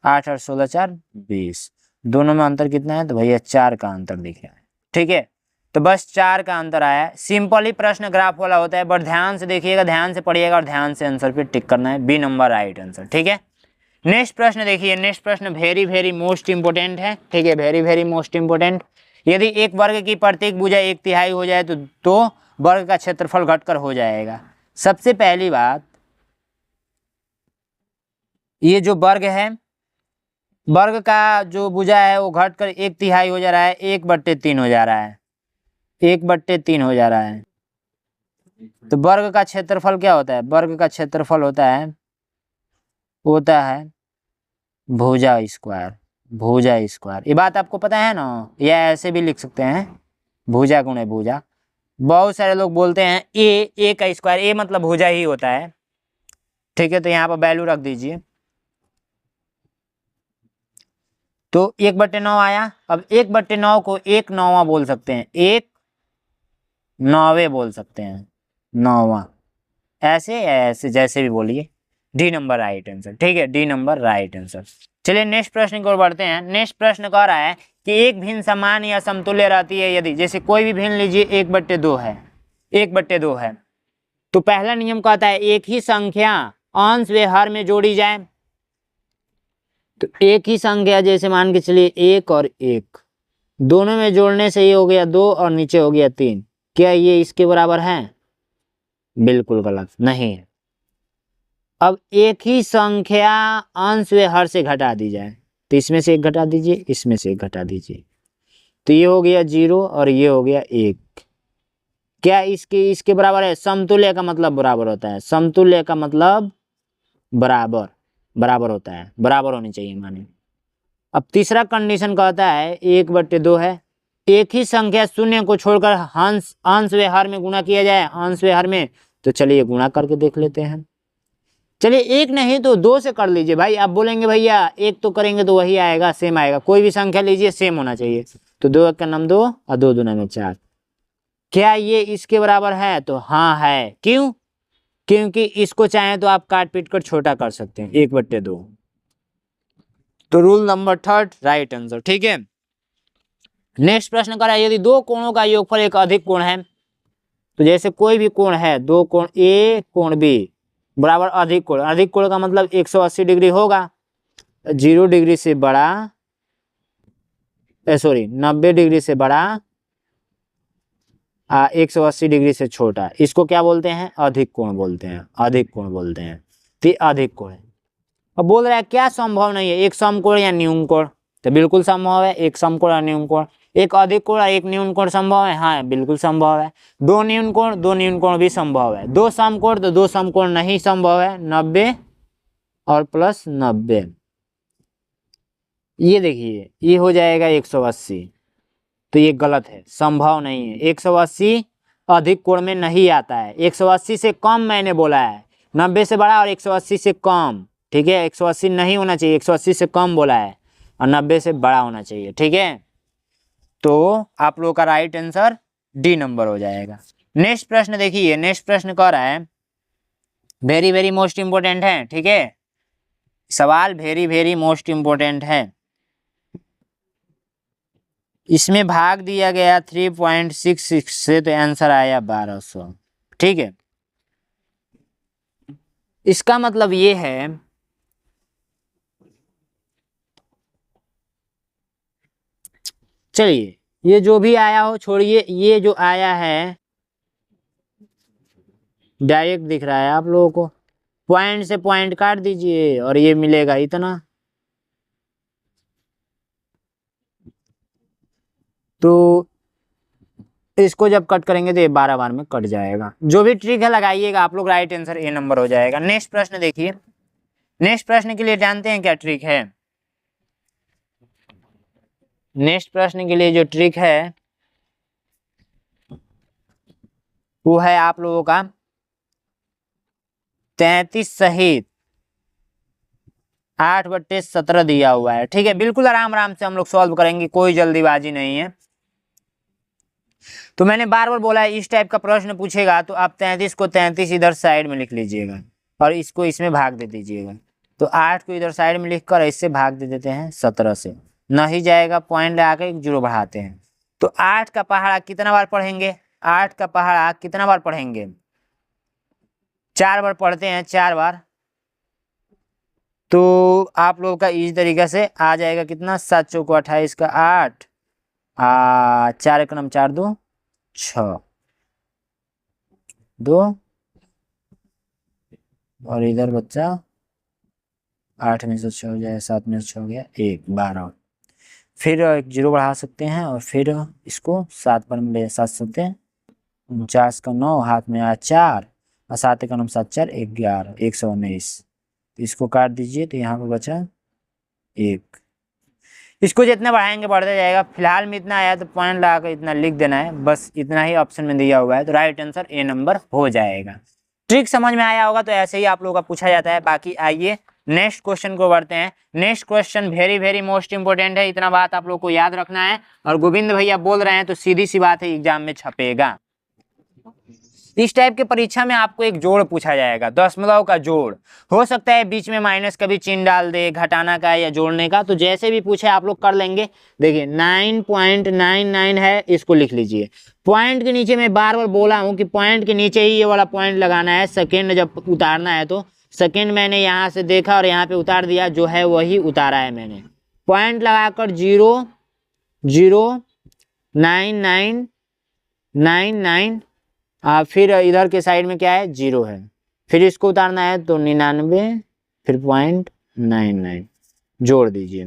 8 और 16 4 20। दोनों में अंतर कितना है, तो भैया 4 का अंतर दिख रहा है। ठीक है, तो बस 4 का अंतर आया है। सिंपल ही प्रश्न ग्राफ वाला होता है, बट ध्यान से देखिएगा, ध्यान से पढ़िएगा और ध्यान से आंसर पे टिक करना है। B number right answer. ठीक है, नेक्स्ट प्रश्न देखिए। नेक्स्ट प्रश्न वेरी मोस्ट इंपोर्टेंट है। ठीक है, वेरी मोस्ट इंपोर्टेंट। यदि एक वर्ग की प्रत्येक भुजा 1/3 हो जाए तो 2 वर्ग का क्षेत्रफल घटकर हो जाएगा। सबसे पहली बात, ये जो वर्ग है, वर्ग का जो भुजा है वो घटकर 1/3 हो जा रहा है, 1/3 हो जा रहा है, 1/3 हो जा रहा है। तो वर्ग का क्षेत्रफल क्या होता है, वर्ग का क्षेत्रफल होता है भुजा स्क्वायर। ये बात आपको पता है ना, या ऐसे भी लिख सकते हैं भुजा गुणे भुजा। बहुत सारे लोग बोलते हैं ए का स्क्वायर, ए मतलब भुजा ही होता है। ठीक है, तो यहाँ पर वैल्यू रख दीजिए। तो 1/9 आया। अब 1/9 को 1/9 बोल सकते हैं, 1/9 बोल सकते हैं, 9, ऐसे जैसे भी बोलिए। D number right answer. ठीक है, डी नंबर राइट आंसर। चलिए नेक्स्ट प्रश्न की ओर बढ़ते हैं। नेक्स्ट प्रश्न कह रहा है कि एक भिन्न समान या समतुल्य रहती है यदि, जैसे कोई भी भिन्न लीजिए 1/2 है, 1/2 है, तो पहला नियम कहता है एक ही संख्या अंश व हर में जोड़ी जाए। तो एक ही संख्या, जैसे मान के चलिए 1 और 1, दोनों में जोड़ने से ये हो गया 2 और नीचे हो गया 3। क्या ये इसके बराबर है? बिल्कुल गलत, नहीं है। अब एक ही संख्या अंश व हर से घटा दी जाए, तो इसमें से 1 घटा दीजिए, इसमें से 1 घटा दीजिए, तो ये हो गया 0 और ये हो गया 1। क्या इसके बराबर है? समतुल्य का मतलब बराबर होता है, समतुल्य का मतलब बराबर होता है, बराबर होनी चाहिए माने। अब तीसरा कंडीशन कहता है 1/2 है, एक ही संख्या शून्य को छोड़कर अंश व हर में गुणा किया जाए, अंश व हर में। तो चलिए गुणा करके देख लेते हैं। चलिए 1 नहीं तो 2 से कर लीजिए भाई। आप बोलेंगे भैया 1 तो करेंगे तो वही आएगा, सेम आएगा। कोई भी संख्या लीजिए सेम होना चाहिए। तो 2 का नाम 2 और 2 दूना में 4। क्या ये इसके बराबर है? तो हाँ है। क्यों? क्योंकि इसको चाहें तो आप काट पीट कर छोटा कर सकते हैं, 1/2। तो रूल नंबर 3 राइट आंसर। ठीक है, नेक्स्ट प्रश्न करा, यदि 2 कोणों का योगफल एक अधिक कोण है, तो जैसे कोई भी कोण है, 2 कोण ए कोण बी बराबर अधिक कोण। अधिक कोण का मतलब 180 डिग्री होगा। 0 डिग्री से बड़ा, 90 डिग्री से बड़ा, 180 डिग्री से छोटा, इसको क्या बोलते हैं? अधिक कोण बोलते हैं, अधिक कोण बोलते हैं। तो अधिक कोण है। अब बोल रहा है क्या संभव नहीं है, एक समकोण या न्यून कोण? तो बिल्कुल संभव है, एक समकोण और न्यून कोण। एक अधिक कोण और एक न्यून कोण संभव है? हाँ बिल्कुल संभव है। 2 न्यून कोण भी संभव है। 2 समकोण तो 2 समकोण नहीं संभव है। 90 और प्लस 90, ये देखिए ये हो जाएगा 180। तो ये गलत है, संभव नहीं है। 180 अधिक कोण में नहीं आता है। 180 से कम मैंने बोला है, 90 से बड़ा और 180 से कम। ठीक है, 180 नहीं होना चाहिए, 180 से कम बोला है और 90 से बड़ा होना चाहिए, ठीक है। तो आप लोगों का राइट आंसर डी नंबर हो जाएगा। नेक्स्ट प्रश्न देखिए, नेक्स्ट प्रश्न कह रहा है, वेरी वेरी मोस्ट इंपोर्टेंट है, ठीक है, सवाल वेरी वेरी मोस्ट इंपोर्टेंट है। इसमें भाग दिया गया 3.66 से, तो आंसर आया 1200, ठीक है। इसका मतलब ये है, चलिए ये जो भी आया हो छोड़िए, ये जो आया है डायरेक्ट दिख रहा है आप लोगों को, पॉइंट से पॉइंट काट दीजिए और ये मिलेगा इतना। तो इसको जब कट करेंगे तो ये 12 बार में कट जाएगा। जो भी ट्रिक है लगाइएगा आप लोग, राइट आंसर ए नंबर हो जाएगा। नेक्स्ट प्रश्न देखिए, नेक्स्ट प्रश्न के लिए जानते हैं क्या ट्रिक है। नेक्स्ट प्रश्न के लिए जो ट्रिक है वो है आप लोगों का 33 सहित 8/17 दिया हुआ है, ठीक है। बिल्कुल आराम आराम से हम लोग सॉल्व करेंगे, कोई जल्दीबाजी नहीं है। तो मैंने बार बार बोला है, इस टाइप का प्रश्न पूछेगा तो आप 33 को 33 इधर साइड में लिख लीजिएगा और इसको इसमें भाग दे दीजिएगा। तो 8 को इधर साइड में लिख कर इससे भाग दे देते हैं 17 से, नहीं जाएगा पॉइंट लगा के 0 बढ़ाते हैं। तो 8 का पहाड़ा कितना बार पढ़ेंगे, 8 का पहाड़ा कितना बार पढ़ेंगे, 4 बार पढ़ते हैं, 4 बार। तो आप लोगों का इस तरीके से आ जाएगा कितना, 7 चौको 28 का 8, 4 एक नम 4 2 6 2 और इधर बच्चा 8 में से 6 हो जाए, 7 में से 6 हो गया 1, 12। फिर एक 0 बढ़ा सकते हैं और फिर इसको 7 पर ले 7 सकते, 49 का 9 हाथ में आया 4 और 7 का 9 7 4 11, 119। तो इसको काट दीजिए तो यहाँ पर बचा 1। इसको जितना बढ़ाएंगे बढ़ते जाएगा। फिलहाल में इतना आया तो पॉइंट लगा कर इतना लिख देना है, बस इतना ही ऑप्शन में दिया हुआ है। तो राइट आंसर ए नंबर हो जाएगा। ट्रिक समझ में आया होगा, तो ऐसे ही आप लोगों का पूछा जाता है। बाकी आइए नेक्स्ट क्वेश्चन को बढ़ते हैं। Next question very very most important है, इतना बात आप लोग को याद रखना है। और गोविंद भैया बोल रहे हैं तो सीधी सी बात है, एग्जाम में छपेगा। इस टाइप के परीक्षा में आपको एक जोड़ पूछा जाएगा, दशमलव का जोड़। हो सकता है बीच में माइनस का भी चिन्ह डाल दे, घटाना का या जोड़ने का, तो जैसे भी पूछे आप लोग कर लेंगे। देखिए 9.99 है, इसको लिख लीजिए। पॉइंट के नीचे मैं बार बार बोला हूँ कि पॉइंट के नीचे ही ये वाला पॉइंट लगाना है। सेकेंड जब उतारना है तो सेकेंड मैंने यहाँ से देखा और यहाँ पे उतार दिया, जो है वही उतारा है मैंने। पॉइंट लगाकर 0 0 9 9 9 9, फिर इधर के साइड में क्या है 0 है, फिर इसको उतारना है तो 99, फिर 0.99 जोड़ दीजिए।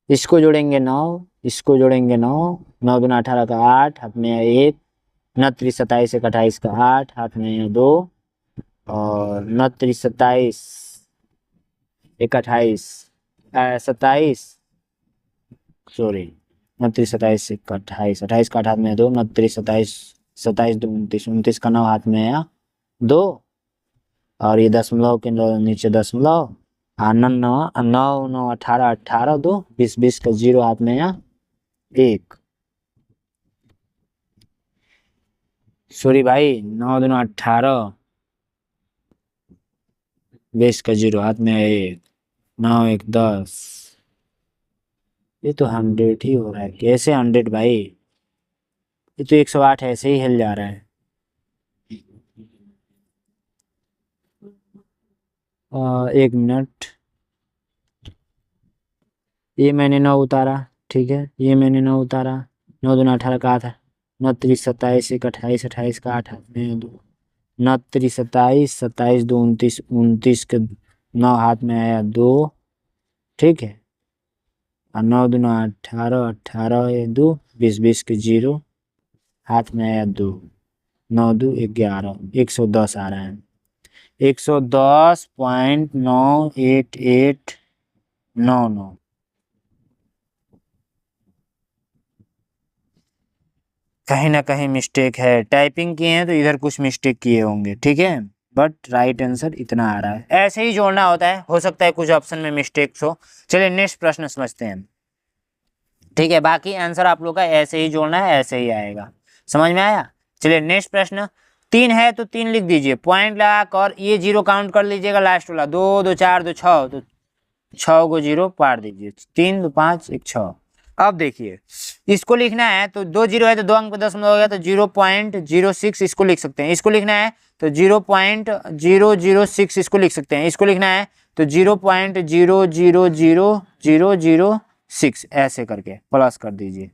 इसको जोड़ेंगे 9, इसको जोड़ेंगे 9, 9 दूना 18 का 8, हाथ में 1, 29 27 एक 28 का 8, हाथ में 2 और 29 27 एक 28 27, सॉरी 29 27 एक 28, 28 का 8 हाथ में 2, 29 27 27 2 29, 29 का 9 हाथ में आया 2 और ये दशमलव के नीचे दशमलव, 9 9 18 18 2 20 20 का 0 हाथ में आया 1, सॉरी भाई 9 2 18 20 का 0 हाथ में 1, 9 1 10। ये तो 100 ही हो रहा है, कैसे 100 भाई, ये तो 108 ऐसे ही हिल जा रहा है। 1 मिनट, ये मैंने 9 उतारा, ठीक है, ये मैंने 9 उतारा, 9 दूना 18 का 8, 29 27 एक 28 28 का 8 हाथ में 2, 29 27 27 2 29, 29 के 9 हाथ में आया 2, ठीक है, और 9 दूना 18 18 2 20 20 के 0 हाथ में आया 2, 9 2 11, 110 आ रहा है, 110.98899। कहीं ना कहीं मिस्टेक है, टाइपिंग किए हैं तो इधर कुछ मिस्टेक किए होंगे, ठीक है। बट राइट आंसर इतना आ रहा है। ऐसे ही जोड़ना होता है, हो सकता है कुछ ऑप्शन में मिस्टेक्स हो। चलिए नेक्स्ट प्रश्न समझते हैं। ठीक है, बाकी आंसर आप लोग का ऐसे ही जोड़ना है, ऐसे ही आएगा। समझ में आया? चलिए नेक्स्ट प्रश्न। 3 है तो 3 लिख दीजिए, पॉइंट लगा कर ये 0 काउंट कर लीजिएगा लास्ट वाला। 2 2 4 2 6, तो 6 को 0 पार दीजिए। 3 2 5 1 6। अब देखिए इसको लिखना है तो 2 0 है तो 2 अंक पे दशमलव हो गया, तो 0.06 इसको लिख सकते हैं। इसको लिखना है तो 0.006 इसको लिख सकते हैं। इसको लिखना है तो 0.000006 ऐसे करके प्लस कर दीजिए।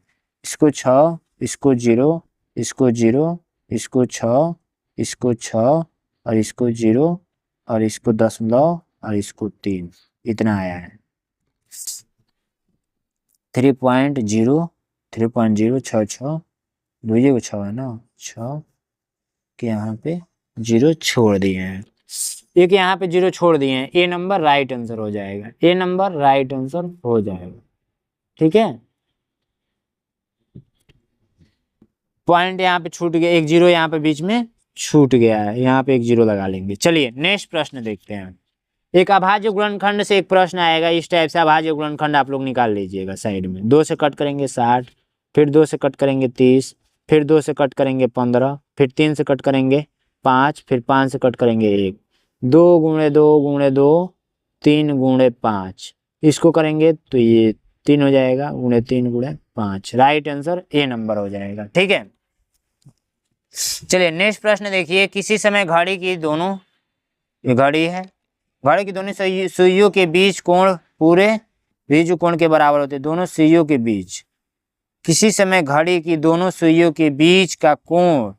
इसको 6, इसको 0, इसको 0, इसको 6, इसको 6 और इसको 0 और इसको दशमलव और इसको 3, इतना आया है। 3.0 दूजे को 6 है ना, 6 के यहाँ पे 0 छोड़ दिए हैं, एक यहाँ पे 0 छोड़ दिए हैं। ए नंबर राइट आंसर हो जाएगा, ए नंबर राइट आंसर हो जाएगा। ठीक है, पॉइंट यहाँ पे छूट गया, एक 0 यहाँ पे बीच में छूट गया है, यहाँ पे एक 0 लगा लेंगे। चलिए नेक्स्ट प्रश्न देखते हैं। एक अभाज्य गुणनखंड से एक प्रश्न आएगा इस टाइप से। अभाज्य गुणनखंड आप लोग निकाल लीजिएगा साइड में। 2 से कट करेंगे 60, फिर 2 से कट करेंगे 30, फिर 2 से कट करेंगे 15, फिर 3 से कट करेंगे 5, फिर 5 से कट करेंगे 1। 2 गुणे 2 गुणे 2, 3 गुणे 5, इसको करेंगे तो ये 3 हो जाएगा, गुणे 3 गुणे 5। राइट आंसर ए नंबर हो जाएगा। ठीक है, चलिए नेक्स्ट प्रश्न देखिए। किसी समय घड़ी की दोनों, ये घड़ी है, घड़ी की दोनों सुइयों के बीच कोण पूरे ऋजु कोण के बराबर होते हैं। दोनों सुइयों के बीच, किसी समय घड़ी की दोनों सुइयों के बीच का कोण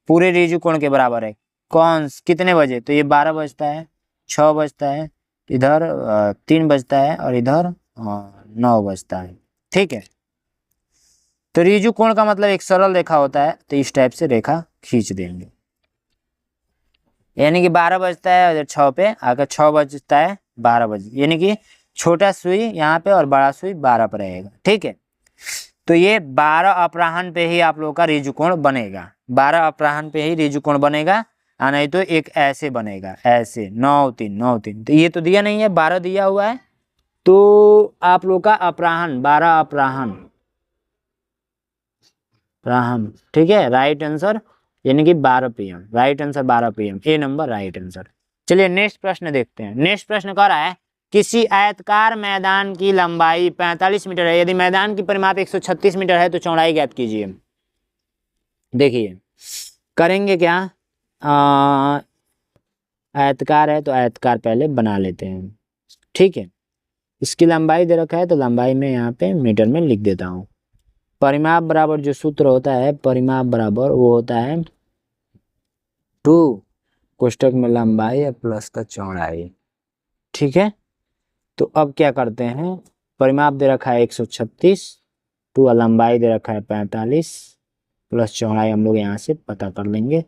पूरे ऋजु कोण के बराबर है। कौन कितने बजे? तो ये 12 बजता है, 6 बजता है, इधर 3 बजता है और इधर 9 बजता है। ठीक है, तो ऋजु कोण का मतलब एक सरल रेखा होता है, तो इस टाइप से रेखा खींच देंगे। यानी कि 12 बजता है और 6 पे आकर 6 बजता है 12 बजे, यानी कि छोटा सुई यहाँ पे और बड़ा सुई 12 पर रहेगा। ठीक है, तो ये 12 अपराह्न पे ही आप लोग का ऋजु कोण बनेगा। 12 अपराह्न पे ही ऋजु कोण बनेगा, नहीं तो एक ऐसे बनेगा, ऐसे 9 3 9 3। तो ये तो दिया नहीं है, 12 दिया हुआ है, तो आप लोग का अपराह्न 12 अपराह्न। ठीक है, राइट आंसर यानी कि 12 PM, राइट आंसर 12 PM, ए नंबर राइट आंसर। चलिए नेक्स्ट प्रश्न देखते हैं। नेक्स्ट प्रश्न कह रहा है किसी आयताकार मैदान की लंबाई 45 मीटर है, यदि मैदान की परिमाप 136 मीटर है तो चौड़ाई ज्ञात कीजिए। देखिए करेंगे क्या, आयताकार है तो आयताकार पहले बना लेते हैं। ठीक है, इसकी लंबाई दे रखा है तो लंबाई में यहाँ पे मीटर में लिख देता हूँ। परिमाप बराबर जो सूत्र होता है, परिमाप बराबर वो होता है 2 कोष्टक में लंबाई प्लस का चौड़ाई। ठीक है, तो अब क्या करते हैं, परिमाप दे रखा है 136, 2 लंबाई दे रखा है 45 प्लस चौड़ाई हम लोग यहाँ से पता कर लेंगे।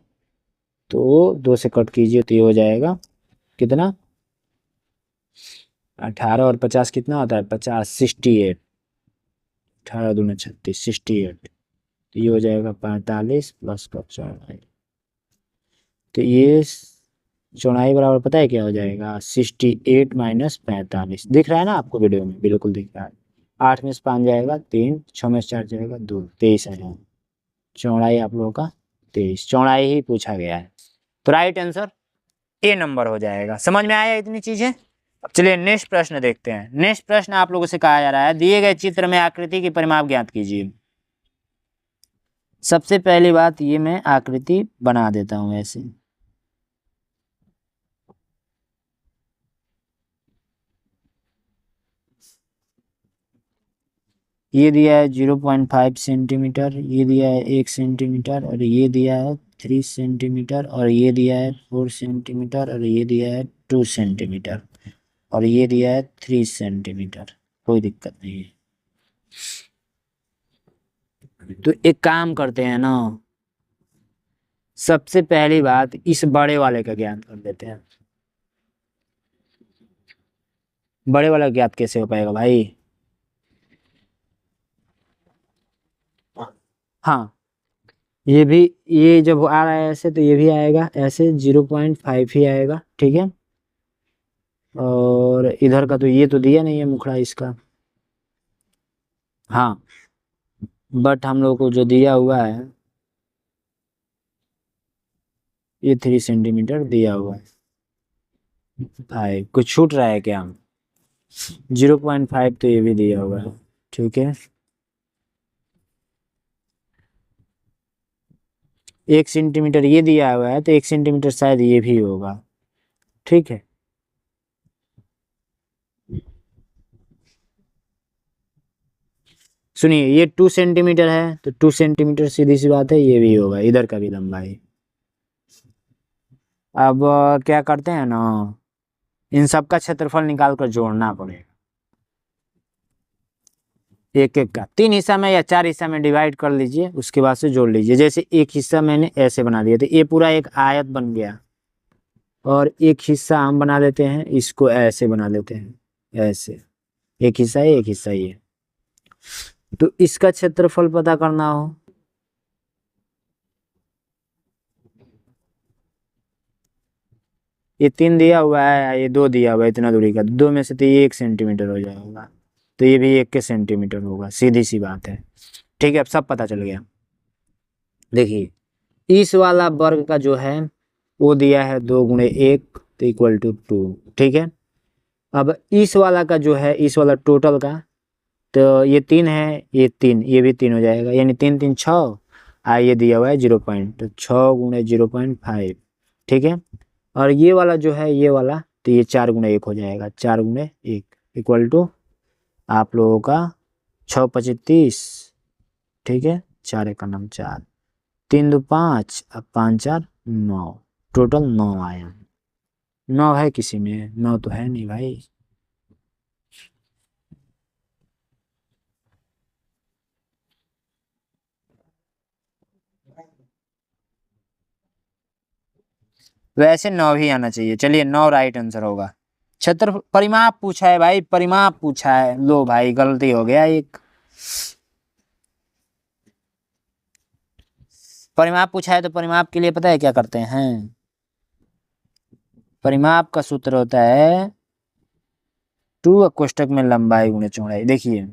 तो 2 से कट कीजिए तो ये हो जाएगा कितना, 18 और 50 कितना होता है, 50 68, 18 दूनी 36 68, तो ये हो जाएगा 45 प्लस का चौड़ाई। तो ये चौड़ाई बराबर पता है क्या हो जाएगा, 68 माइनस 45। दिख रहा है ना आपको वीडियो में, बिल्कुल दिख रहा है। 8 में से 5 जाएगा 3, 6 में से 4 जाएगा 2, 23 है। चौड़ाई आप लोगों का 23, चौड़ाई ही पूछा गया है, तो राइट आंसर ए नंबर हो जाएगा। समझ में आया इतनी चीजें? अब चलिए नेक्स्ट प्रश्न देखते हैं। नेक्स्ट प्रश्न आप लोगों से कहा जा रहा है दिए गए चित्र में आकृति की परिमाप ज्ञात कीजिए। सबसे पहली बात ये मैं आकृति बना देता हूं ऐसे। ये दिया है 0.5 सेंटीमीटर, ये दिया है 1 सेंटीमीटर, और ये दिया है 3 सेंटीमीटर, और ये दिया है 4 सेंटीमीटर, और ये दिया है 2 सेंटीमीटर, और ये दिया है 3 सेंटीमीटर। कोई दिक्कत नहीं है, तो एक काम करते हैं ना, सबसे पहली बात इस बड़े वाले का ज्ञात कर देते हैं। बड़े वाला ज्ञात कैसे हो पाएगा भाई? हाँ, ये भी, ये जब आ रहा है ऐसे तो ये भी आएगा ऐसे, 0.5 ही आएगा, ठीक है। और इधर का तो ये तो दिया नहीं है मुखड़ा इसका, हाँ, बट हम लोग को जो दिया हुआ है ये 3 सेंटीमीटर दिया हुआ है। भाई कुछ छूट रहा है क्या? 0.5 तो ये भी दिया हुआ है, ठीक है। 1 सेंटीमीटर ये दिया हुआ है तो 1 सेंटीमीटर शायद ये भी होगा, ठीक है। सुनिए, ये 2 सेंटीमीटर है तो 2 सेंटीमीटर सीधी सी बात है ये भी होगा, इधर का भी लंबाई। अब क्या करते हैं ना, इन सब का क्षेत्रफल निकाल कर जोड़ना पड़ेगा, एक एक का 3 हिस्सा में या 4 हिस्सा में डिवाइड कर लीजिए, उसके बाद से जोड़ लीजिए। जैसे एक हिस्सा मैंने ऐसे बना दिया तो ये पूरा एक आयत बन गया, और एक हिस्सा हम बना देते हैं, इसको ऐसे बना देते हैं, ऐसे एक हिस्सा है एक हिस्सा ये। तो इसका क्षेत्रफल पता करना हो, ये 3 दिया हुआ है, ये 2 दिया हुआ है, इतना दूरी का 2 में से तो ये 1 सेंटीमीटर हो जाएगा, तो ये भी 1 के सेंटीमीटर होगा, सीधी सी बात है, ठीक है। अब सब पता चल गया। देखिए इस वाला वर्ग का जो है वो दिया है 2 गुणे 1 तो इक्वल टू 2, ठीक है। अब इस वाला का जो है, इस वाला टोटल का, तो ये 3 है, ये 3, ये भी 3 हो जाएगा, यानी 3 3 6, ये दिया हुआ है 0.6 गुणे 0.5, ठीक है। और ये वाला जो है, ये वाला तो ये 4 गुणे 1 हो जाएगा, 4 गुणे 1 इक्वल टू आप लोगों का 6 25 30, ठीक है। 4 1 का नाम 4, 3 2 5, अब 5 4 9, टोटल 9 आया। 9 है किसी में? 9 तो है नहीं भाई। वैसे 9 ही आना चाहिए, चलिए 9 राइट आंसर होगा। क्षेत्र परिमाप पूछा है भाई, परिमाप पूछा है, लो भाई गलती हो गया एक। परिमाप पूछा है तो परिमाप के लिए पता है क्या करते हैं? परिमाप का सूत्र होता है 2 कोष्टक में लंबाई गुणे चौड़ाई। देखिए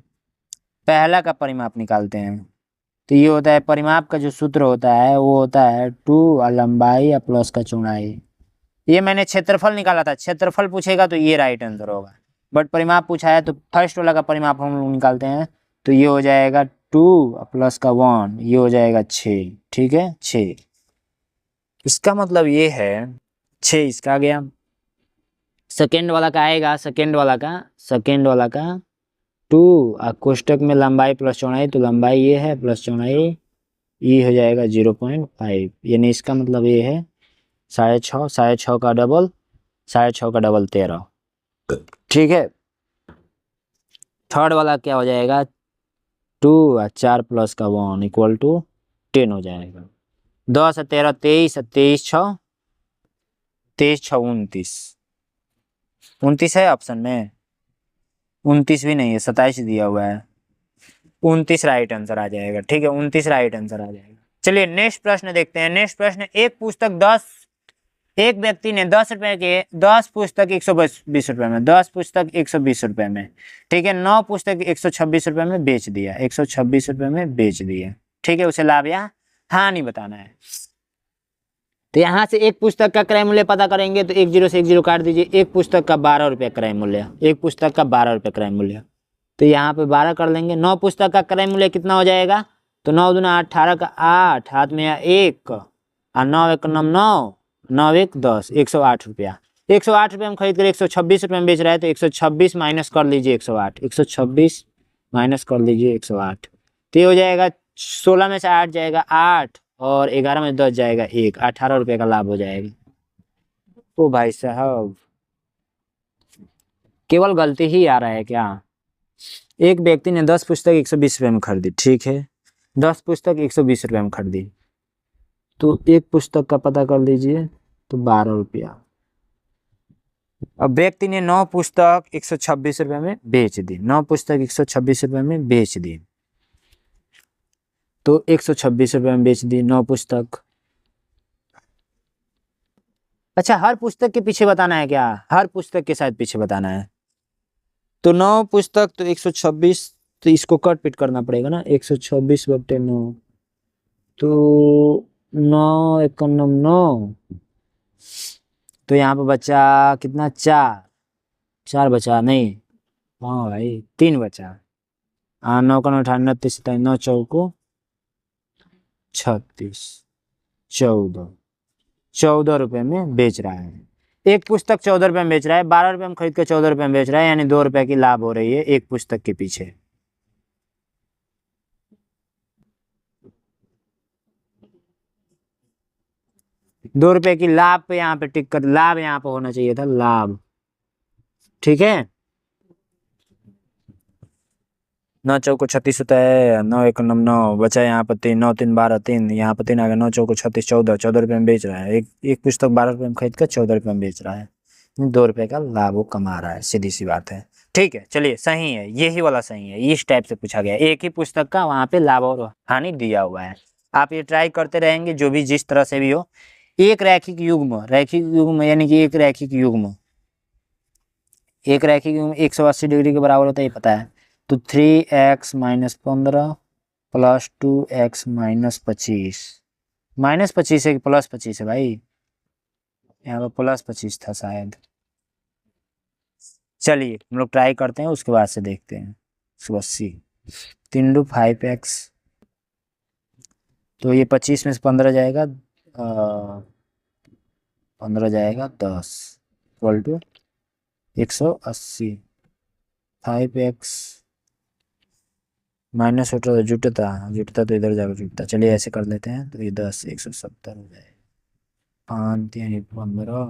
पहला का परिमाप निकालते हैं तो ये होता है, परिमाप का जो सूत्र होता है वो होता है 2 लंबाई या प्लस का चौड़ाई। ये मैंने क्षेत्रफल निकाला था, क्षेत्रफल पूछेगा तो ये राइट आंसर होगा, बट परिमाप पूछा है तो फर्स्ट वाला का परिमाप हम लोग निकालते हैं, तो ये हो जाएगा 2 प्लस का 1, ये हो जाएगा 6, ठीक है 6। इसका मतलब ये है 6 इसका आ गया। सेकेंड वाला का आएगा, सेकेंड वाला का 2 कोष्टक में लंबाई प्लस चौड़ाई, तो लंबाई ये है प्लस चौड़ाई ये हो जाएगा 0.5, यानी इसका मतलब ये है 6.5, 6.5 का डबल, 6.5 का डबल 13, ठीक है। थर्ड वाला क्या हो जाएगा, 2 और 4 प्लस का 1 इक्वल टू 10 हो जाएगा। 10 और 13 23, 23 6, 23 6 29, 29 है ऑप्शन में? 29 भी नहीं है, 27 दिया हुआ है, 29 राइट आंसर आ जाएगा, ठीक है 29 राइट आंसर आ जाएगा। चलिए नेक्स्ट प्रश्न देखते हैं। नेक्स्ट प्रश्न, एक व्यक्ति ने 10 रुपए के 10 पुस्तक 120 रुपए में, 10 पुस्तक 120 रुपए में, ठीक है, 9 पुस्तक 126 रुपए में बेच दिया, 126 रुपए में बेच दिया, ठीक है। उसे लाभ या हानि बताना है। तो यहाँ से एक पुस्तक का क्रय मूल्य पता करेंगे तो 1 0 से 1 0 काट दीजिए। एक पुस्तक का 12 रुपये क्रय मूल्य, एक पुस्तक का 12 रुपये क्रय मूल्य, तो यहाँ पे 12 कर लेंगे। 9 पुस्तक का क्रय मूल्य कितना हो जाएगा, तो 9 दूना 18 का 8, हाथ में 1 और 9 1 9 9, 9 1 10, 108 रुपया। 108 रुपये में खरीद कर 126 रुपये में बेच रहा है, तो 126 माइनस कर लीजिए 108, 126 माइनस कर लीजिए 108, तो ये हो जाएगा 16 में से 8 जाएगा 8 और 11 में 10 जाएगा 1, 18 रुपये का लाभ हो जाएगा। ओ भाई साहब केवल गलती ही आ रहा है क्या? एक व्यक्ति ने 10 पुस्तक 120 रुपये में खरीदी, ठीक है, 10 पुस्तक 120 रुपये में खरीदी, तो एक पुस्तक का पता कर लीजिए तो 12 रुपया। अब व्यक्ति ने 9 पुस्तक 126 रुपये में बेच दी, 9 पुस्तक 126 रुपये में बेच दी, तो 126 रुपये में बेच दी 9 पुस्तक। अच्छा, हर पुस्तक के पीछे बताना है क्या? हर पुस्तक के साथ पीछे बताना है। तो 9 पुस्तक तो 126, तो इसको कट पिट करना पड़ेगा ना, 126/9, तो 9 एकम 9, तो यहाँ पे बचा कितना? 4 बचा नहीं, हाँ भाई 3 बचा। 9 का 98, 9 चौको 36, 14 रुपए में बेच रहा है। एक पुस्तक 14 रुपए में बेच रहा है, 12 रुपए में खरीद के 14 रुपए में बेच रहा है, यानी 2 रुपए की लाभ हो रही है एक पुस्तक के पीछे। ₹2 की लाभ पे यहाँ पे टिक कर, लाभ यहाँ पे होना चाहिए था, लाभ। ठीक है, 9 चौको 36 होता है, 9 एकम 9 बचा यहाँ पर 3, 9 3 12 3, यहाँ पर 3 आ गया, 9 चौको 36, 14 रुपए में बेच रहा है। एक पुस्तक 12 रुपए में खरीद कर 14 रुपए में बेच रहा है, 2 रुपए का लाभ वो कमा रहा है, सीधी सी बात है। ठीक है, चलिए सही है, यही वाला सही है। इस टाइप से पूछा गया, एक ही पुस्तक का वहां पे लाभ और हानि दिया हुआ है। आप ये ट्राई करते रहेंगे, जो भी जिस तरह से भी हो। एक रैखिक युग्म यानी कि एक रैखिक युग्म 180 डिग्री के बराबर होता है, ये पता है। तो 3x - 15 + 2x - 25, -25 है कि +25 है भाई? यहाँ पर +25 था शायद। चलिए हम लोग ट्राई करते हैं, उसके बाद से देखते हैं। 180 3 × 5x, तो ये 25 में से 15 जाएगा, 15 जाएगा 10 = 180। 5x माइनस होता जुटता तो इधर जाकर जुटता। चलिए ऐसे कर लेते हैं, तो ये 10 170 हो जाए, 5 यानी 15,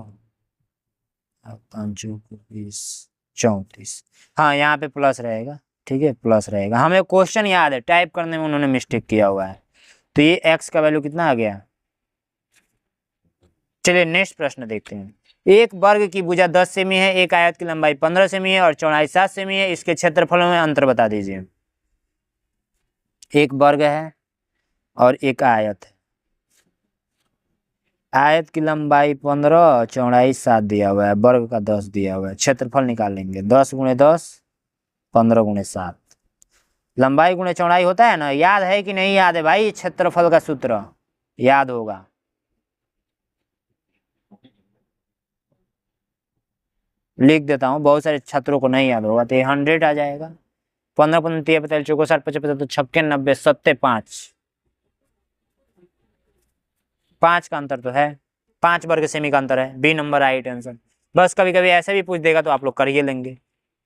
5 चौको 20, 34। हाँ, यहाँ पे प्लस रहेगा, ठीक है, प्लस रहेगा। हमें क्वेश्चन याद है, टाइप करने में उन्होंने मिस्टेक किया हुआ है। तो ये x का वैल्यू कितना आ गया? चलिए नेक्स्ट प्रश्न देखते हैं। एक वर्ग की भुजा 10 सेमी है, एक आयत की लंबाई 15 सेमी है और चौड़ाई 7 सेमी है, इसके क्षेत्रफलों में अंतर बता दीजिए। एक वर्ग है और एक आयत है, आयत की लंबाई 15, चौड़ाई 7 दिया हुआ है, वर्ग का 10 दिया हुआ है। क्षेत्रफल निकालेंगे, 10 × 10, 15 × 7। लंबाई गुणे चौड़ाई होता है ना, याद है कि नहीं याद है भाई? क्षेत्रफल का सूत्र याद होगा। लिख देता हूँ, बहुत सारे छात्रों को नहीं याद होगा। तो 100 आ जाएगा, 15 15 3 45 चौको 60 55 तो 56 90 70 5 का अंतर तो है, 5 वर्ग सेमी का अंतर है। B number right answer. बस कभी कभी ऐसे भी पूछ देगा तो आप लोग कर ही लेंगे।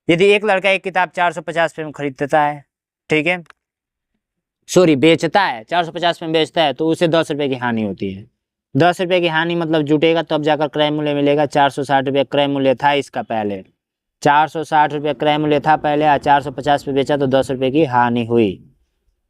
यदि एक लड़का एक किताब 450 रुपये में खरीदता है, ठीक है, सॉरी बेचता है, 450 में बेचता है, तो उसे 10 रुपये की हानि होती है। 10 रुपये की हानि मतलब जुटेगा तब जाकर क्रय मूल्य मिलेगा। 460 रुपये क्रय मूल्य था इसका पहले, 460 रुपये क्रय मूल्य था पहले, 450 पे बेचा तो 10 रुपये की हानि हुई।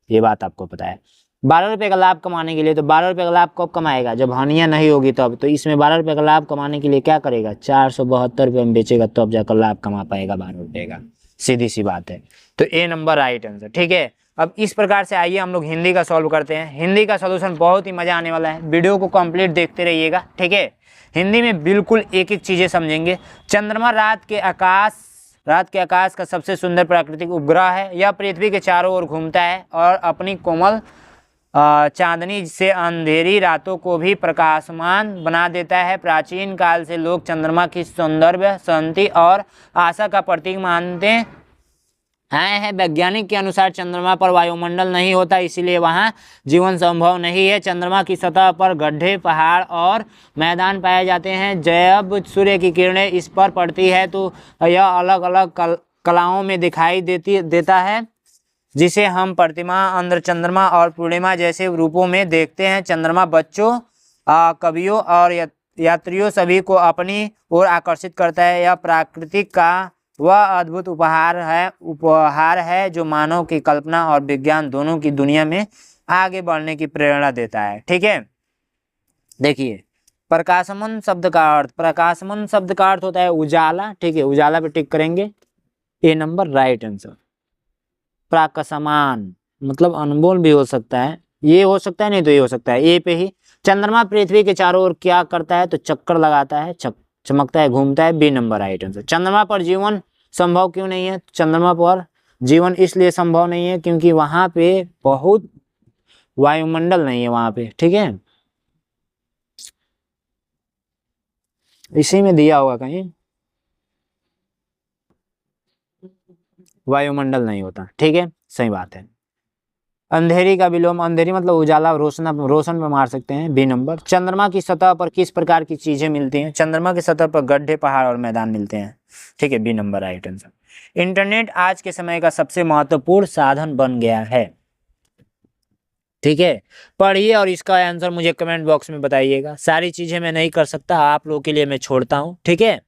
ये बात आपको पता है। 12 रुपये का लाभ कमाने के लिए, तो 12 रुपये का लाभ कब कमाएगा? जब हानियां नहीं होगी तब। तो इसमें 12 रुपये का लाभ कमाने के लिए क्या करेगा? 472 रुपये में बेचेगा तब जाकर लाभ कमा पाएगा 12 रुपये का। सीधी सी बात है। तो ए नंबर राइट आंसर। ठीक है, अब इस प्रकार से आइए हम लोग हिंदी का सॉल्व करते हैं। हिंदी का सॉल्यूशन बहुत ही मजा आने वाला है, वीडियो को कंप्लीट देखते रहिएगा। ठीक है, हिंदी में बिल्कुल एक एक चीजें समझेंगे। चंद्रमा रात के आकाश का सबसे सुंदर प्राकृतिक उपग्रह है। यह पृथ्वी के चारों ओर घूमता है और अपनी कोमल चांदनी से अंधेरी रातों को भी प्रकाशमान बना देता है। प्राचीन काल से लोग चंद्रमा की सौंदर्य, शांति और आशा का प्रतीक मानते हैं। वैज्ञानिक के अनुसार चंद्रमा पर वायुमंडल नहीं होता, इसीलिए वहां जीवन संभव नहीं है। चंद्रमा की सतह पर गड्ढे, पहाड़ और मैदान पाए जाते हैं। जब सूर्य की किरणें इस पर पड़ती है तो यह अलग अलग कलाओं में दिखाई देता है, जिसे हम प्रतिमा, अंध्र चंद्रमा और पूर्णिमा जैसे रूपों में देखते हैं। चंद्रमा बच्चों, कवियों और यात्रियों सभी को अपनी ओर आकर्षित करता है। यह प्राकृतिक का वह अद्भुत उपहार है जो मानव की कल्पना और विज्ञान दोनों की दुनिया में आगे बढ़ने की प्रेरणा देता है। ठीक है, देखिए प्रकाशमान शब्द का अर्थ होता है उजाला। ठीक है, उजाला पे टिक करेंगे, ए नंबर राइट आंसर। प्रकाशमान मतलब अनमोल भी हो सकता है, ये हो सकता है, नहीं तो ये हो सकता है, ए पे ही। चंद्रमा पृथ्वी के चारों ओर क्या करता है, तो चक्कर लगाता है, चमकता है, घूमता है, बी नंबर राइट आंसर। चंद्रमा पर जीवन संभव क्यों नहीं है? चंद्रमा पर जीवन इसलिए संभव नहीं है क्योंकि वहां पे बहुत वायुमंडल नहीं है वहां पे, ठीक है, इसी में दिया होगा कहीं, वायुमंडल नहीं होता, ठीक है, सही बात है। अंधेरी का विलोम, अंधेरी मतलब उजाला, रोशन पे मार सकते हैं, बी नंबर। चंद्रमा की सतह पर किस प्रकार की चीजें मिलती हैं? चंद्रमा की सतह पर गड्ढे, पहाड़ और मैदान मिलते हैं, ठीक है, B number right answer. Internet आज के समय का सबसे महत्वपूर्ण साधन बन गया है, ठीक है, पढ़िए और इसका आंसर मुझे कमेंट बॉक्स में बताइएगा। सारी चीजें मैं नहीं कर सकता, आप लोगों के लिए मैं छोड़ता हूं, ठीक है,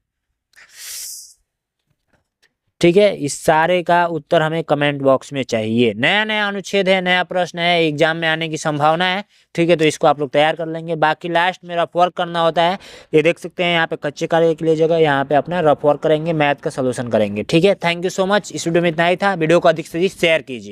ठीक है, इस सारे का उत्तर हमें कमेंट बॉक्स में चाहिए। नया नया अनुच्छेद है, नया प्रश्न है, एग्जाम में आने की संभावना है, ठीक है, तो इसको आप लोग तैयार कर लेंगे। बाकी लास्ट में रफ वर्क करना होता है, ये देख सकते हैं यहाँ पे कच्चे कार्य के लिए जगह, यहाँ पे अपना रफ वर्क करेंगे, मैथ का सोल्यूशन करेंगे, ठीक है। Thank you so much. इस वीडियो में इतना ही था, वीडियो को अधिक से अधिक शेयर कीजिए।